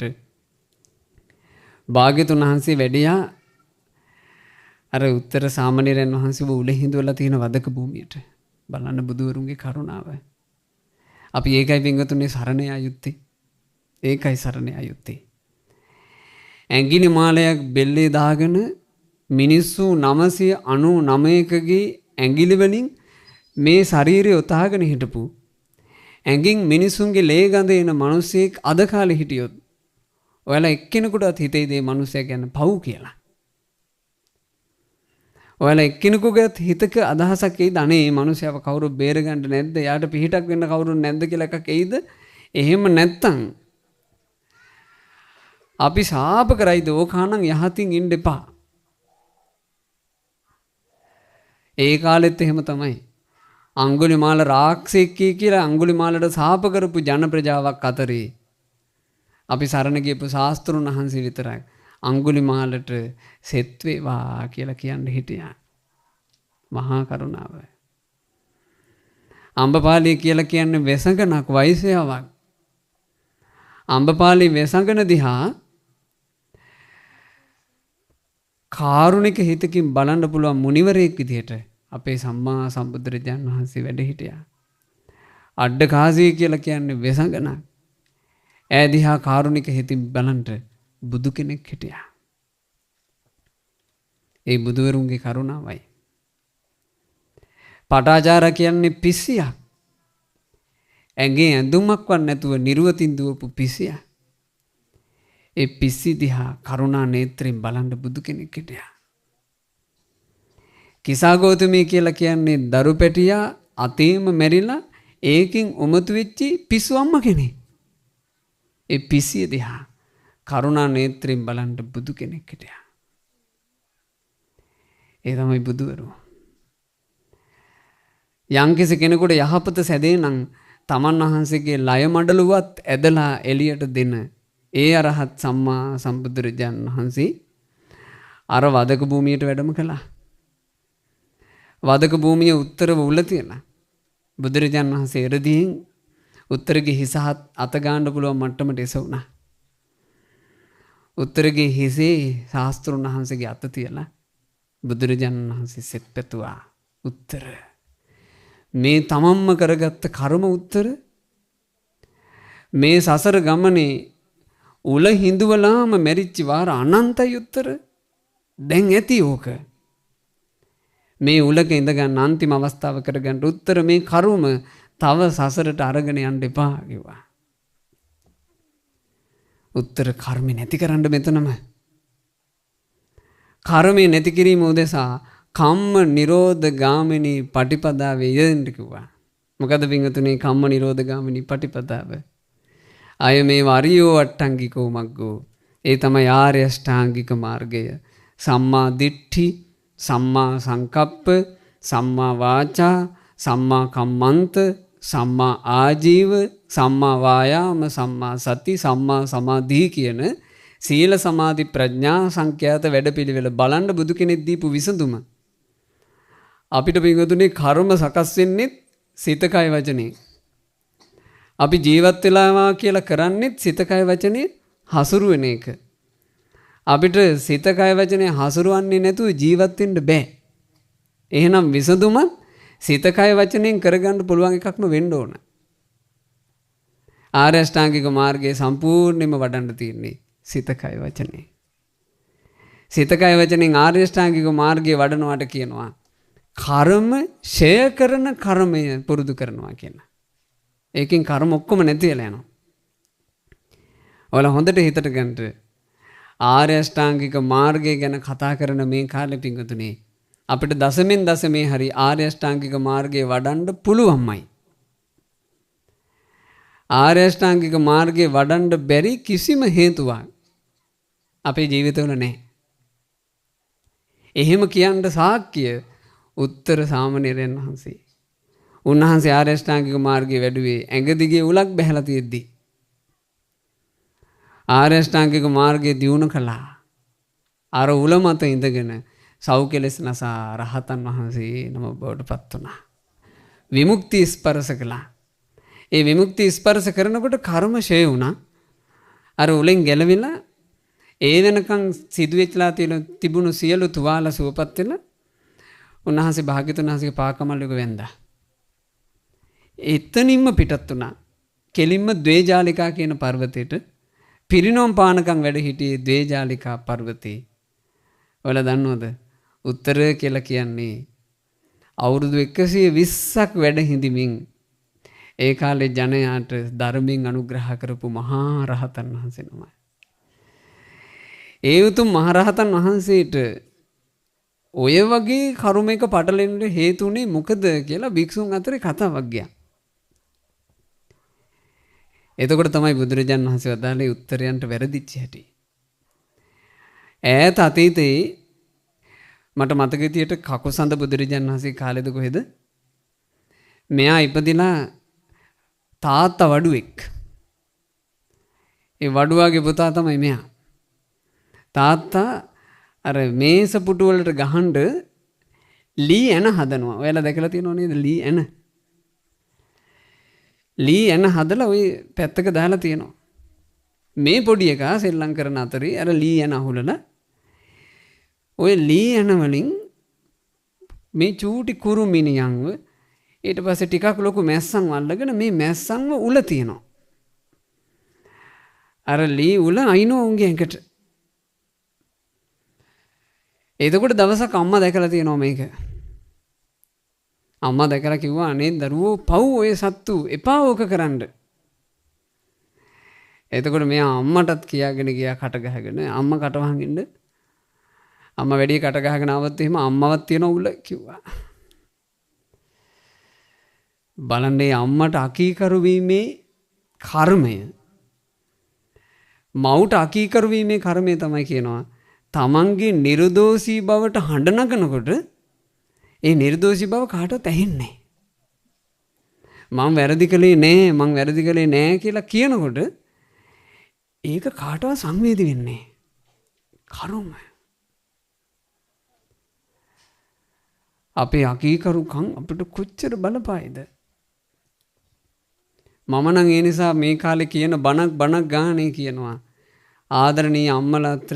භාග්‍යවතුන් වහන්සේ වැඩියා අර උත්තර සාමණේරයන් වහන්සේව උල හිඳුවලා තියෙන වදක භූමියට. බලන්න බුදුවරුන්ගේ කරුණාව. අපි ඒකයි පින්වතුනි සරණ යුත්තේ. ඒකයි සරණ යුත්තේ. ඇඟිලි මාලයක් බෙල්ලේ දාගෙන මිනිස්සු 999කගේ ඇඟිලි වලින් මේ ශරීරය උතාගෙන හිටපු ඇඟින් මිනිසුන්ගේ ලේ ගඳ එන මිනිසෙක් අද කාලේ හිටියොත් ඔයාලා එක්කෙනෙකුටත් හිතේද මේ මිනිසයා ගැන පව් කියලා. ඔයාලා එක්කෙනෙකුගේත් හිතක අදහසක් එයිද අනේ මේ මිනිසයාව කවුරු බේරගන්න නැද්ද? යාට පිහිටක් වෙන්න කවුරුත් නැද්ද කියලා එකක් එයිද? එහෙම නැත්තම් අපි ශාප කරයිද ඕකානම් යහතින් ඉන්න එපා. ඒ කාලෙත් එහෙම තමයි. අඟුලිමාල රාක්ෂයෙක් කියලා අඟුලිමාලට ශාප කරපු ජන ප්‍රජාවක් අතරේ අපි සරණ ගියපු ශාස්ත්‍රුන් වහන්සේ විතරයි අඟුලිමාලට සෙත් වේවා කියලා කියන්න හිටියා. මහා කරුණාව. අම්බපාලී කියලා කියන්නේ වෙසඟනක් වෛසයාවක්. අම්බපාලී වෙසඟන දිහා කාරුණික හිතකින් බලන්න පුළුවන් මුනිවරයෙක් විදිහට අපේ සම්මා සම්බුදුරජාණන් වහන්සේ වැඩ හිටියා. අඩ කාසිය කියලා කියන්නේ වෙසඟන. ඈ දිහා කාරුණික හිතින් බලන්ට බුදු කෙනෙක් හිටියා. ඒ බුදුවරුන්ගේ කරුණාවයි. පටාචාර කියන්නේ පිස්සියක්. ඇඟේ ඇඳුමක්වත් නැතුව නිර්වතින් දුවපු පිස්සියක්. ඒ පිස්සි දිහා කරුණා නේත්‍රයෙන් බලන්න බුදු කෙනෙක් හිටියා. කිසాగෞතමී කියලා කියන්නේ දරු පැටියා අතේම මැරිලා ඒකින් උමතු වෙච්චි පිස්සු අම්ම කෙනෙක්. ඒ පිස්සිය දිහා කරුණා නේත්‍රයෙන් බලන්න බුදු කෙනෙක් හිටියා. ඒ තමයි බුදුවරු. යම්කිසි කෙනෙකුට යහපත සැදේ නම් තමන් වහන්සේගේ ලය මඩලුවත් ඇදලා එළියට දෙන ඒ අරහත් සම්මා සම්බුදුරජාණන් වහන්සේ අර වදක භූමියට වැඩම කළා. වදක භූමිය උත්තරව උල තියලා බුදුරජාණන් වහන්සේ එරදීන් උත්තරගේ හිස අත ගන්න පුළුවන් මට්ටමට එසවුණා. උත්තරගේ හිසේ ශාස්ත්‍රුන් වහන්සේගේ අත තියලා බුදුරජාණන් වහන්සේ සෙත් පැතුවා. උත්තර මේ තමන්ම කරගත්ත කර්ම උත්තර මේ සසර ගමනේ උල හිඳුවලාම මැරිච්ච වාර අනන්තයි උත්තර. දැන් ඇති ඕක. මේ උලක ඉඳගන්න අන්තිම අවස්ථාව කරගන්න උත්තර මේ කර්ම තව සසරට අරගෙන යන්න එපා කිව්වා. උත්තර කර්ම නැති කරන්න මෙතනම. කර්මය නැති කිරීම උදෙසා කම්ම නිරෝධ ගාමිනී පටිපදාවේ යෙදෙන්න කිව්වා. මොකද පින්වතුනි කම්ම නිරෝධ ගාමිනී පටිපදාව? අය මේ වරියෝ අට්ටංගිකෝ මග්ගෝ. ඒ තමයි ආර්ය අෂ්ටාංගික මාර්ගය. සම්මා දිට්ඨි, සම්මා සංකප්ප, සම්මා වාචා, සම්මා කම්මන්ත, සම්මා ආජීව, සම්මා වායාම, සම්මා සති, සම්මා සමාධි කියන සීල සමාධි ප්‍රඥා සංඛ්‍යාත වැඩපිළිවෙල බලන්න බුදු කෙනෙක් දීපු විසඳුම. අපිට පින්වතුනි කර්ම සකස් වෙන්නේ සිත කය වචනේ. අපි ජීවත් වෙලාවා කියලා කරන්නේ සිත කය වචනේ හසුරු වෙන එක. අපිට සිත කය වචනේ හසුරුවන්නේ නැතුව ජීවත් වෙන්න බෑ. එහෙනම් විසඳුම සිත කය වචනෙන් කරගන්න පුළුවන් එකක්ම වෙන්න ඕන. ආර්ය අෂ්ටාංගික මාර්ගයේ සම්පූර්ණයෙන්ම වඩන්න තියෙන්නේ සිත කය වචනේ. සිත කය වචනෙන් ආර්ය අෂ්ටාංගික මාර්ගයේ වඩනවාට කියනවා කර්ම ෂය කරන කර්මය පුරුදු කරනවා කියන. ඒකෙන් කර්ම ඔක්කොම නැති වෙලා යනවා. ඔයාලා හොඳට හිතට ගන්න. ආර්ය අෂ්ටාංගික මාර්ගය ගැන කතා කරන මේ කාලේ පිංගුතුනේ අපිට දසමෙන් දසමේ හරි ආර්ය අෂ්ටාංගික මාර්ගයේ වඩන්න පුළුවන්මයි. ආර්ය අෂ්ටාංගික මාර්ගයේ වඩන්න බැරි කිසිම හේතුවක් අපේ ජීවිතවල නැහැ. එහෙම කියන්න සාක්කිය උත්තර සාමණේරයන් වහන්සේ. උන්වහන්සේ ආර්ය අෂ්ටාංගික මාර්ගයේ වැඩුවේ ඇඟ දිගේ උලක් බැහැලා තියෙද්දි. ආර්ය අෂ්ටාංගික මාර්ගයේ දියුණු කළා. අර උල මත ඉඳගෙන සෞඛ්‍යලෙස නසා රහතන් වහන්සේ නම බවට පත් වුණා. විමුක්ති ස්පර්ශ කළා. ඒ විමුක්ති ස්පර්ශ කරනකොට කර්ම ෂය වුණා. අර උලෙන් ගැලවිලා ඒ වෙනකන් සිදුවෙච්ලා තිබුණු සියලු තුවාල සුවපත් වෙලා උන්වහන්සේ භාග්‍යවතුන් වහන්සේගේ පාකමල්ලක වැන්දා. එතනින්ම පිටත් වුණා. කෙලින්ම ද්වේජාලිකා කියන පර්වතයට පිරිනොම් පානකම් වැඩ හිටියේ ද්වේජාලිකා පර්වතේ. ඔයාලා දන්නවද? උත්තර කියලා කියන්නේ අවුරුදු 120ක් වැඩ හිඳිමින් ඒ කාලේ ජනයාට ධර්මයෙන් අනුග්‍රහ කරපු මහා රහතන් වහන්සේ නමයි. ඒ උතුම් මහා රහතන් වහන්සේට ඔය වගේ කර්මයක පටලෙන්න හේතුනේ මොකද කියලා භික්ෂුන් අතරේ කතාවක් ගියා. එතකොට තමයි බුදුරජාණන් වහන්සේ වදාළේ උත්තරයන්ට වැරදිච්ච හැටි. ඈත අතීතේ මට මතක විදියට කකුසඳ බුදුරජාණන් වහන්සේ කාලෙද කොහෙද? මෙයා ඉපදිලා තාත්තා වඩුවෙක්. ඒ වඩුවාගේ පුතා තමයි මෙයා. තාත්තා අර මේස පුටු වලට ගහන්න ලී එන හදනවා. ඔයාලා දැකලා තියෙනව නේද ලී එන? ලී එන හදලා ওই පැත්තක දාලා තියෙනවා. මේ පොඩි එකා සෙල්ලම් කරන අතරේ අර ලී එන අහුලලා ඔය ලී එන වලින් මේ චූටි කුරුමිනියන්ව ඊට පස්සේ ටිකක් ලොකු මැස්සන් අල්ලගෙන මේ මැස්සන්ව උල තියනවා. අර ලී උල අයිනෝ උන්ගේ ඇඟට. එතකොට දවසක් අම්මා දැකලා තියෙනවා මේක. අම්මා දැකලා කිව්වා අනේ දරුවෝ පව් ඔය සත්තු එපා ඕක කරන්න. එතකොට මෙයා අම්මටත් කියාගෙන ගියා කට ගහගෙන අම්මා කට වහගෙන අම්මා වැඩි කට ගහගෙන ආවත් එහෙම අම්මවත් තියන උල කිව්වා. බලන්නේ අම්මට අකීකරු වීමේ කර්මය මවුට අකීකරු වීමේ කර්මය තමයි කියනවා. තමන්ගේ නිර්දෝෂී බවට හඬ නගනකොට ඒ නිර්දෝෂී බව කාටවත් ඇහෙන්නේ නැහැ. මම වැරදි කළේ නෑ කියලා කියනකොට ඒක කාටවත් සංවේදී වෙන්නේ කරුම. අපේ අකීකරුකම් අපිට කොච්චර බලපායිද? මම නම් ඒ නිසා මේ කාලේ කියන බණක් ගානේ කියනවා ආදරණීය අම්මලාට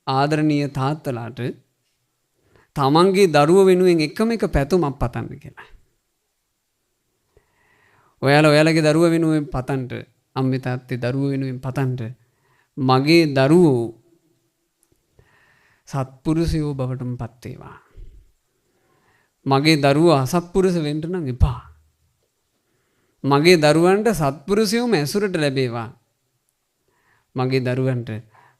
ආදරණීය තාත්තලාට තමන්ගේ දරුවෝ වෙනුවෙන් එකම එක පැතුමක් පතන්න කියලා. ඔයාලගේ දරුවෝ වෙනුවෙන් පතන්න අම්මේ තාත්තේ දරුවෝ වෙනුවෙන් පතන්න මගේ දරුවෝ සත්පුරුෂයෝ බවටම පත් වේවා. මගේ දරුවෝ අසත්පුරුෂ වෙන්න නම් එපා. මගේ දරුවන්ට සත්පුරුෂයෝම ඇසුරට ලැබේවා. මගේ දරුවන්ට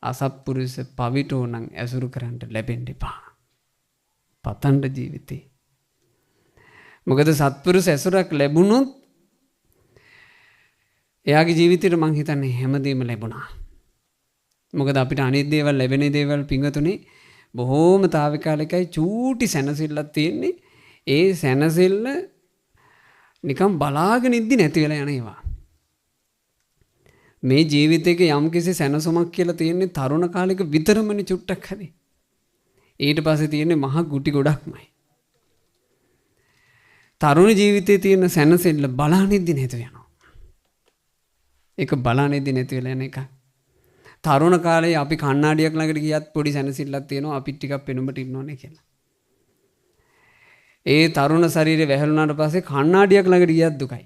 අසත්පුරුෂ පවිටෝ නම් ඇසුරු කරන්න ලැබෙන්න එපා. පතන්න ජීවිතේ. මොකද සත්පුරුෂ ඇසුරක් ලැබුණොත් එයාගේ ජීවිතේට මං හිතන්නේ හැමදේම ලැබුණා. මොකද අපිට අනිත් දේවල් ලැබෙන දේවල් පිංගතුනේ බොහෝම తాවකාලිකයි චූටි සැනසෙල්ලක් තියෙන්නේ. ඒ සැනසෙල්ල නිකන් බලාගෙන ඉද්දි නැති වෙලා යන ඒවා. මේ ජීවිතේක යම්කිසි සැනසුමක් කියලා තියෙන්නේ තරුණ කාලෙක විතරමනේ චුට්ටක් හරි. ඊට පස්සේ තියෙන්නේ මහ ගුටි ගොඩක්මයි. තරුණ ජීවිතේ තියෙන සැනසෙල්ල බලාගෙන ඉද්දි නැති වෙනවා. ඒක බලාගෙන ඉද්දි නැති වෙලා යන එක. තරුණ කාලේ අපි කණ්ණාඩියක් ළඟට ගියත් පොඩි සැනසෙල්ලක් තියෙනවා අපි ටිකක් පෙනුමට ඉන්නෝනේ කියලා. ඒ තරුණ ශරීරය වැහැලුණාට පස්සේ කණ්ණාඩියක් ළඟට ගියත් දුකයි.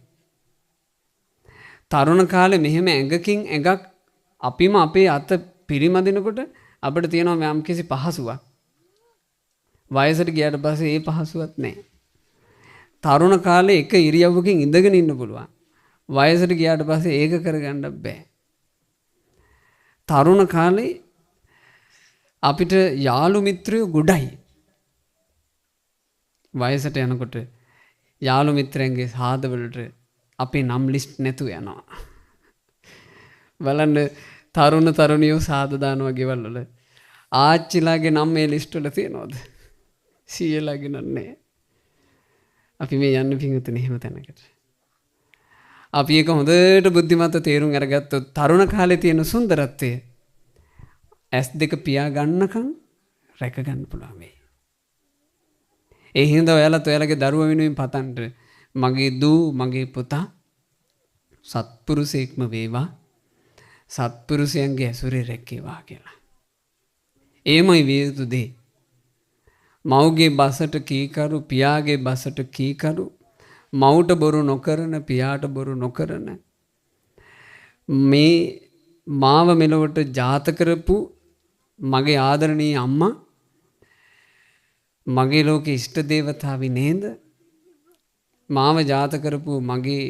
තරුණ කාලේ මෙහෙම ඇඟකින් ඇඟක් අපිම අපේ අත පිරිමදිනකොට අපිට තියෙනවා යම් කිසි පහසුවක්. වයසට ගියාට පස්සේ ඒ පහසුවක් නැහැ. තරුණ කාලේ එක ඉරියව්වකින් ඉඳගෙන ඉන්න පුළුවන්. වයසට ගියාට පස්සේ ඒක කරගන්න බෑ. තරුණ කාලේ අපිට යාළු මිත්‍රයෝ ගොඩයි. වයසට යනකොට යාළු මිත්‍රයන්ගේ සාදවලට අපේ නම් ලිස්ට් නැතුව යනවා. බලන්න තරුණ තරුණියෝ සාද දානවා ගෙවල් වල. ආච්චිලාගේ නම් මේ ලිස්ට් වල තියෙනවද? සීයලාගේ නන්නේ. අපි මේ යන්නේ පිටුතුනේ එහෙම තැනකට. අපි ඒක හොඳට බුද්ධිමත්ව තේරුම් අරගත්තොත් තරුණ කාලේ තියෙන සුන්දරත්වය S2 පියා ගන්නකම් රැක ගන්න පුළුවන් වෙයි. ඒ හින්දා ඔයාලගේ දරුවා වෙනුවෙන් පතන්න මගේ දූ මගේ පුතා සත්පුරුෂයෙක්ම වේවා සත්පුරුෂයන්ගේ ඇසුරේ රැකේවා කියලා. ඒමයි විය යුතු දේ. මව්ගේ බසට කීකරු පියාගේ බසට කීකරු මව්ට බොරු නොකරන පියාට බොරු නොකරන මේ මාව මෙලොවට ජාත කරපු මගේ ආදරණීය අම්මා මගේ ලෝකේ ඉෂ්ට දේවතාවි නේද? මාව ජාත කරපු මගේ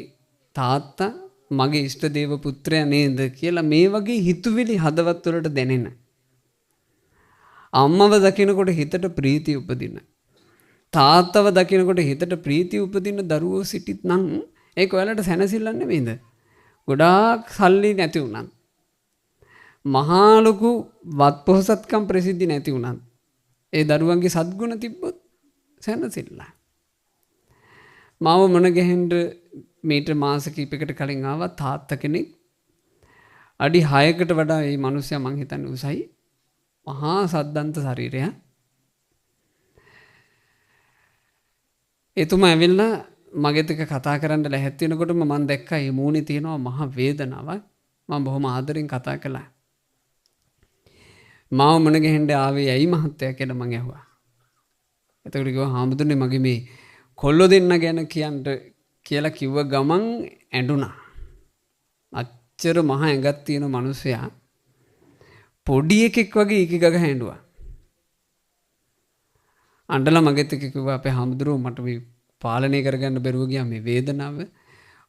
තාත්තා මගේ ඉෂ්ට දේව පුත්‍රයා නේද කියලා මේ වගේ හිතුවිලි හදවත් වලට දැනෙන. අම්මව දකිනකොට හිතට ප්‍රීතිය උපදින. තාත්තව දකිනකොට හිතට ප්‍රීතිය උපදින දරුවෝ සිටිත් නම් ඒක ඔයාලට සැනසෙල්ලක් නෙමෙයිද? ගොඩාක් සල්ලි නැති වුණත් මහා ලොකු වත්පොහසත්කම් ප්‍රසිද්ධි නැති වුණත් ඒ දරුවන්ගේ සද්ගුණ තිබ්බොත් සැනසෙල්ල. මාව මොන ගැහෙන්න මීටර් මාස කිහිපයකට කලින් ආවා තාත්තා කෙනෙක්. අඩි 6කට වඩා මේ මිනිස්සයා මං හිතන්නේ උසයි. මහා සද්දන්ත ශරීරය. එතුමා ඇවිල්ලා මගෙත් එක්ක කතා කරන්න ලැහැත් වෙනකොටම මම දැක්කා මේ මූණේ තියෙනවා මහ වේදනාවක්. මම බොහොම ආදරෙන් කතා කළා. මාව මොන ගෙහෙන්ද ආවේ ඇයි මහත්තයා කියලා මං ඇහුවා. එතකොට කිව්වා හාමුදුරනේ මගේ මේ කොල්ලෝ දෙන්න ගැන කියන්න කියලා කිව්ව ගමන් ඇඬුණා. අච්චර මහ ඇඟක් තියෙන මිනිසයා පොඩි එකෙක් වගේ ඉකි ගග හැඬුවා. අඬලා මගෙත් එක්ක කිව්වා අපේ හාමුදුරුවෝ මට මේ පාලනය කරගන්න බැරුව ගියා මේ වේදනාව.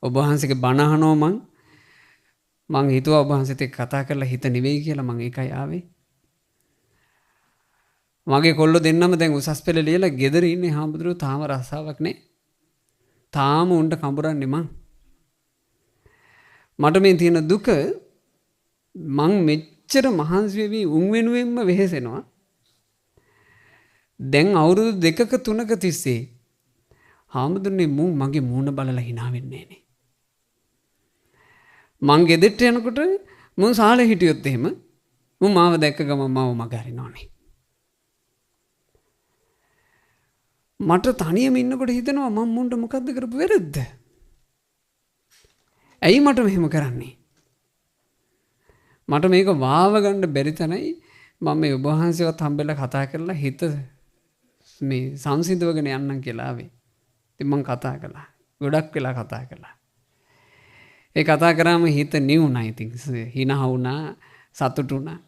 ඔබ වහන්සේගේ බණ අහනවා මං හිතුවා ඔබ වහන්සේත් එක්ක කතා කරලා හිත නිවෙයි කියලා මං ඒකයි ආවේ. මගේ කොල්ලෝ දෙන්නම දැන් උසස් පෙළ ලියලා ගෙදර ඉන්නේ හාමුදුරුවෝ තාම රස්සාවක් නැහැ. තාම උන්ට කඹරන්නේ මං. මට මේ තියෙන දුක මං මෙච්චර මහන්සි වෙවි උන් වෙනුවෙන්ම වෙහෙසෙනවා. දැන් අවුරුදු 2ක 3ක තිස්සේ හාමුදුරනේ මගේ මූණ බලලා hina වෙන්නේ නේ. මං ගෙදරට යනකොට මුන් සාලේ හිටියොත් එහෙම මුන් මාව දැක්ක ගමන් මාව මග හරිනවනේ. මට තනියම ඉන්නකොට හිතෙනවා මම මුන්ට මොකද්ද කරපු වැරද්ද? ඇයි මට මෙහෙම කරන්නේ? මට මේක වාව ගන්න බැරි තැනයි මම මේ ඔබ වහන්සේවත් හම්බෙලා කතා කරලා හිත මේ සංසිඳවගෙන යන්නම් කියලා ආවේ. ඉතින් මම කතා කළා. ගොඩක් වෙලා කතා කළා. ඒ කතා කරාම හිත නිවුණා. ඉතින් hina වුණා, සතුටු වුණා.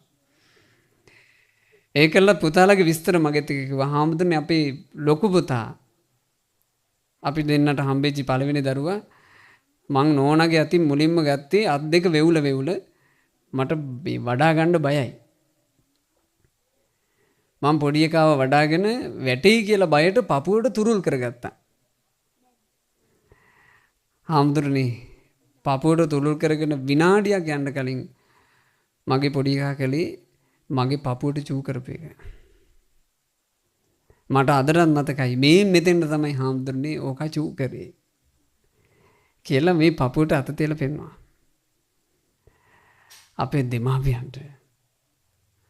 ඒකල පුතාලගේ විස්තර මගෙත් කිව්වා. හාමුදුරනේ අපේ ලොකු පුතා අපි දෙන්නට හම්බෙච්ච පළවෙනි දරුවා මං නෝනාගේ අතින් මුලින්ම ගත්තේ අත් දෙක වෙවුල මට වඩා ගන්න බයයි. මම පොඩි එකාව වඩාගෙන වැටෙයි කියලා බයට පපුවට තුරුල් කරගත්තා. හාමුදුරනේ පපුවට තුරුල් කරගෙන විනාඩියක් යන්න කලින් මගේ පොඩි එකා කලේ මගේ පපුවට චූ කරපු එක. මට අදටත් මතකයි මේ මෙතෙන්ට තමයි හාමුදුරනේ ඕක චූ කරේ කියලා මේ පපුවට අත තියලා පෙන්නවා. අපේ දෙමාපියන්ට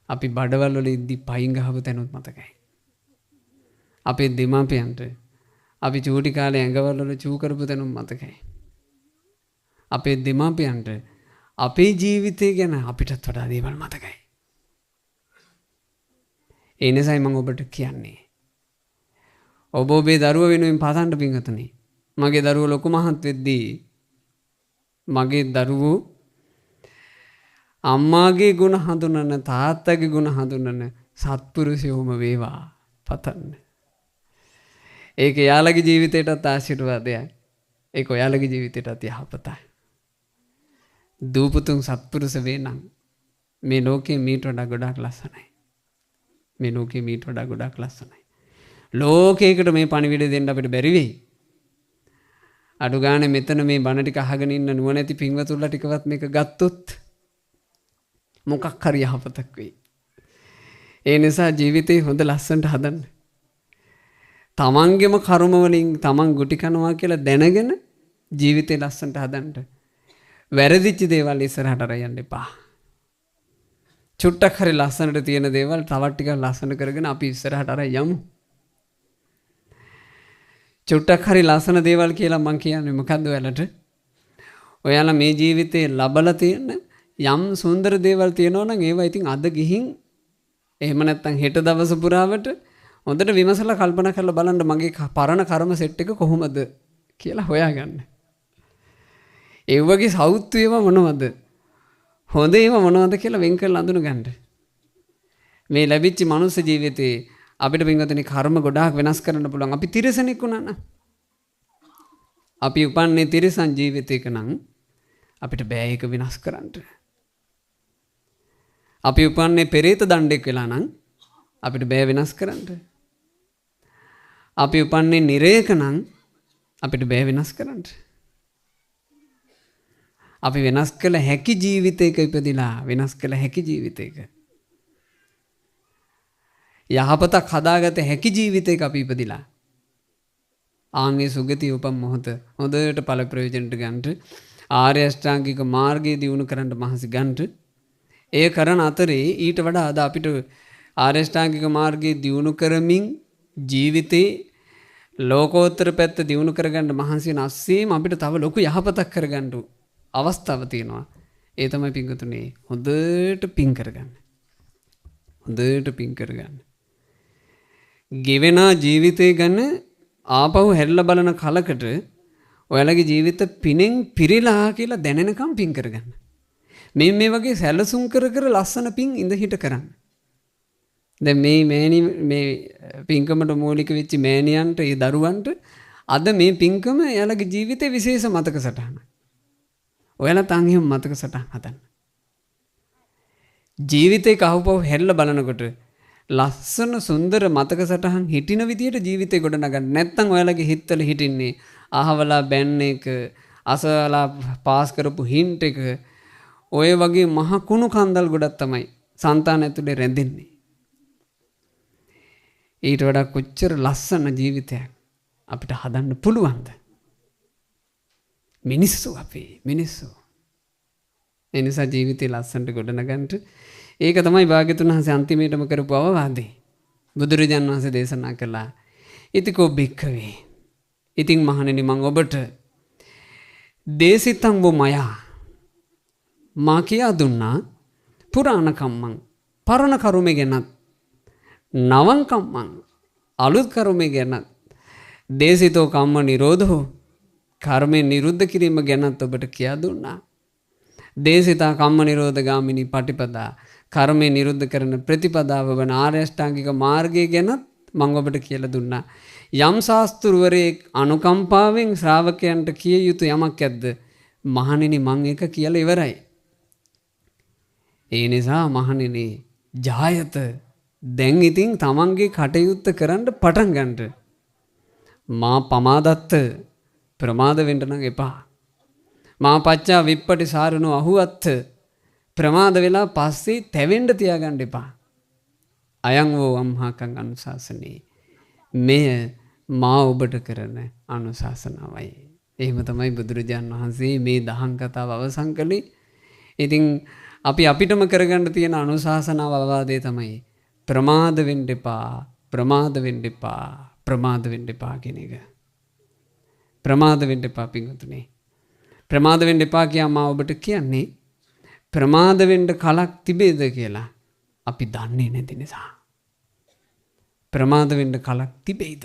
අපි බඩවල් වල ඉද්දි පයින් ගහපු තැනුත් මතකයි. අපේ දෙමාපියන්ට අපි චූටි කාලේ ඇඟවල් වල චූ කරපු තැනුත් මතකයි. අපේ දෙමාපියන්ට අපේ ජීවිතය ගැන අපිටත් වඩා දේවල් මතකයි. ඒ නිසායි මම ඔබට කියන්නේ ඔබ ඔබේ දරුව වෙනුවෙන් පතන්න පිංගතුනි. මගේ දරුව ලොකු මහත් වෙද්දී මගේ දරුවෝ අම්මාගේ ගුණ හඳුනන තාත්තගේ ගුණ හඳුනන සත්පුරුෂයෝම වේවා පතන්න. ඒක යාළගේ ජීවිතයටත් ආශිර්වාදයක්. ඒක ඔයාලගේ ජීවිතයටත් යහපතයි. දූපුතුන් සත්පුරුෂ වේනම් මේ ලෝකේ මීට වඩා ගොඩාක් ලස්සනයි. මේ ලෝකේ මීට වඩා ගොඩාක් ලස්සනයි. ලෝකයකට මේ පණිවිඩ දෙන්න අපිට බැරි වෙයි. අඩු ගානේ මෙතන මේ බණ ටික අහගෙන ඉන්න නුවණැති පින්වතුන්ලා ටිකවත් මේක ගත්තොත් මොකක් හරි යහපතක් වෙයි. ඒ නිසා ජීවිතේ හොඳ ලස්සනට හදන්න. තමන්ගේම කර්ම වලින් තමන් ගුටි කනවා කියලා දැනගෙන ජීවිතේ ලස්සනට හදන්න. වැරදිච්ච දේවල් ඉස්සරහට අරන් යන්න එපා. චුට්ටක් හරි ලස්සනට තියෙන දේවල් තවත් ටිකක් ලස්සන කරගෙන අපි ඉස්සරහට අරන් යමු. චුට්ටක් හරි ලස්සන දේවල් කියලා මම කියන්නේ මොකද්ද ඔයාලට? ඔයාලා මේ ජීවිතේ ලබලා තියෙන යම් සුන්දර දේවල් තියෙනවා නම් ඒවා ඉතින් අද ගිහින් එහෙම නැත්නම් හෙට දවස පුරාවට හොඳට විමසලා කල්පනා කරලා බලන්න මගේ පරණ කර්ම සෙට් එක කොහොමද කියලා හොයාගන්න. ඒ වගේ සෞතු ඒවා මොනවද? හොඳ ඒවා මොනවද කියලා වෙන් කරලා අඳුන ගන්න. මේ ලැබිච්ච මනුස්ස ජීවිතේ අපිට පින්වතුනි කර්ම ගොඩාක් වෙනස් කරන්න පුළුවන්. අපි තිරසනෙක් වුණා නම් අපි උපන්නේ තිරසන් ජීවිතයක නම් අපිට බෑ ඒක විනාශ කරන්න. අපි උපන්නේ පෙරේත දණ්ඩෙක් වෙලා නම් අපිට බෑ වෙනස් කරන්න. අපි උපන්නේ නිරේක නම් අපිට බෑ වෙනස් කරන්න. අපි වෙනස් කළ හැකි ජීවිතයක ඉපදිලා වෙනස් කළ හැකි ජීවිතයක යහපතක් හදාගත හැකි ජීවිතයක අපි ඉපදිලා ආන්ගේ සුගතිය උපන් මොහොත හොඳට ඵල ප්‍රයෝජනට ගන්නට ආර්ය අෂ්ටාංගික මාර්ගයේ දියුණු කරන්න මහසි ගන්නට ඒ කරන අතරේ ඊට වඩා අද අපිට ආර්ය අෂ්ටාංගික මාර්ගයේ දියුණු කරමින් ජීවිතේ ලෝකෝත්තර පැත්ත දියුණු කරගන්න මහන්සි වෙන අස්සීම අපිට තව ලොකු යහපතක් කරගන්න අවස්ථාව තියෙනවා. ඒ තමයි පින්වතුනි හොඳට පින් කරගන්න. හොඳට පින් කරගන්න. ගෙවෙන ජීවිතය ගැන ආපහු හැරිලා බලන කලකට ඔයාලගේ ජීවිත පිනෙන් පිරීලා කියලා දැනෙනකම් පින් කරගන්න. මේ වගේ සැලසුම් කර කර ලස්සන පින් ඉඳ හිට කරන්න. දැන් මේ පින්කමට මූලික වෙච්ච මෑණියන්ට ඒ දරුවන්ට අද මේ පින්කම එයාලගේ ජීවිතේ විශේෂ මතක සටහනක්. ඔයාලා තන් එහෙම මතක සටහන් හදන්න. ජීවිතේ කහවපව හැරිලා බලනකොට ලස්සන සුන්දර මතක සටහන් හිටින විදියට ජීවිතේ ගොඩනගන්න. නැත්නම් ඔයාලගේ හිතවල හිටින්නේ අහවලා බෑන් එක, අසවලා පාස් කරපු හින්ට් එක, ඔය වගේ මහ කුණු කන්දල් ගොඩක් තමයි సంతాන ඇතුලේ රැඳෙන්නේ. ඊට වඩා කොච්චර ලස්සන ජීවිතයක් අපිට හදන්න පුළුවන්ද? මිනිස්සු අපි මිනිස්සු. ඒ නිසා ජීවිතේ ලස්සනට ගොඩනගන්න ඒක තමයි භාග්‍යතුන් වහන්සේ අන්තිමේටම කරපු අවවාදේ. බුදුරජාණන් වහන්සේ දේශනා කළා. ඉතිකෝ භික්ඛවේ. ඉතින් මහණෙනි මම ඔබට දේසිතං වූ මයා මා කියා දුන්නා පුරාණ කම්මං පරණ කරුමේ ගැනත් නවං කම්මං අලුත් කරුමේ ගැනත් දේසිතෝ කම්ම නිරෝධෝ කර්මේ නිරුද්ධ කිරීම ගැනත් ඔබට කියා දුන්නා. දේසිතා කම්ම නිරෝධ ගාමිනී පටිපදා කර්මේ නිරුද්ධ කරන ප්‍රතිපදාව වන ආර්ය අෂ්ටාංගික මාර්ගය ගැනත් මම ඔබට කියලා දුන්නා. යම් ශාස්ත්‍රවරයෙක් අනුකම්පාවෙන් ශ්‍රාවකයන්ට කිය යුතු යමක් ඇද්ද? මහණෙනි මං ඒක කියලා ඉවරයි. ඒ නිසා මහණෙනි ජායත දැන් ඉතින් තමන්ගේ කටයුත්ත කරන්න පටන් ගන්නට. මා පමාදත්ත ප්‍රමාද වෙන්න නම් එපා. මා පච්චා විප්පටි සාරණෝ අහුවත්ත ප්‍රමාද වෙලා පස්සේ තැවෙන්න තියාගන්න එපා. අයං වූ අම්හාකං අනුශාසනේ. මෙය මා ඔබට කරන අනුශාසනාවයි. එහෙම තමයි බුදුරජාණන් වහන්සේ මේ දහම් කතාව අවසන් කළේ. ඉතින් අපි අපිටම කරගන්න තියෙන අනුශාසනාව අවවාදේ තමයි ප්‍රමාද වෙන්න එපා, ප්‍රමාද වෙන්න එපා, ප්‍රමාද වෙන්න එපා කියන එක. ප්‍රමාද වෙන්න එපා පින්වතුනි. ප්‍රමාද වෙන්න එපා කියා මා ඔබට කියන්නේ ප්‍රමාද වෙන්න කලක් තිබේද කියලා අපි දන්නේ නැති නිසා. ප්‍රමාද වෙන්න කලක් තිබේද?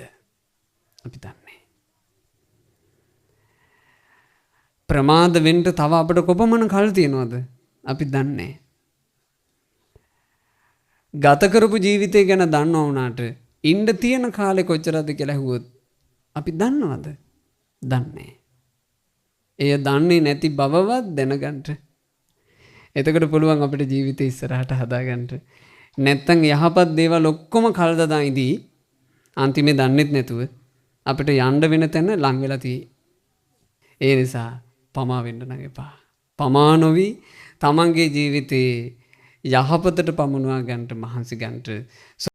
අපි දන්නේ. ප්‍රමාද වෙන්න තව අපිට කොපමණ කල් තියෙනවද? අපි දන්නේ. ගත කරපු ජීවිතය ගැන දන්නව වුණාට ඉන්න තියෙන කාලේ කොච්චරද කියලා ඇහුවොත් අපි දන්නවද? දන්නේ. එය දන්නේ නැති බවවත් දැනගන්න. එතකොට පුළුවන් අපිට ජීවිතේ ඉස්සරහට හදාගන්න. නැත්තම් යහපත් දේවල් ඔක්කොම කල්දදා ඉදී අන්තිමේ දන්නෙත් නැතුව අපිට යන්න වෙන තැන ලං වෙලා තියෙයි. ඒ නිසා පමා වෙන්න නම් එපා. පමා නොවි තමන්ගේ ජීවිතේ යහපතට පමුණවා ගන්නට මහන්සි ගන්නට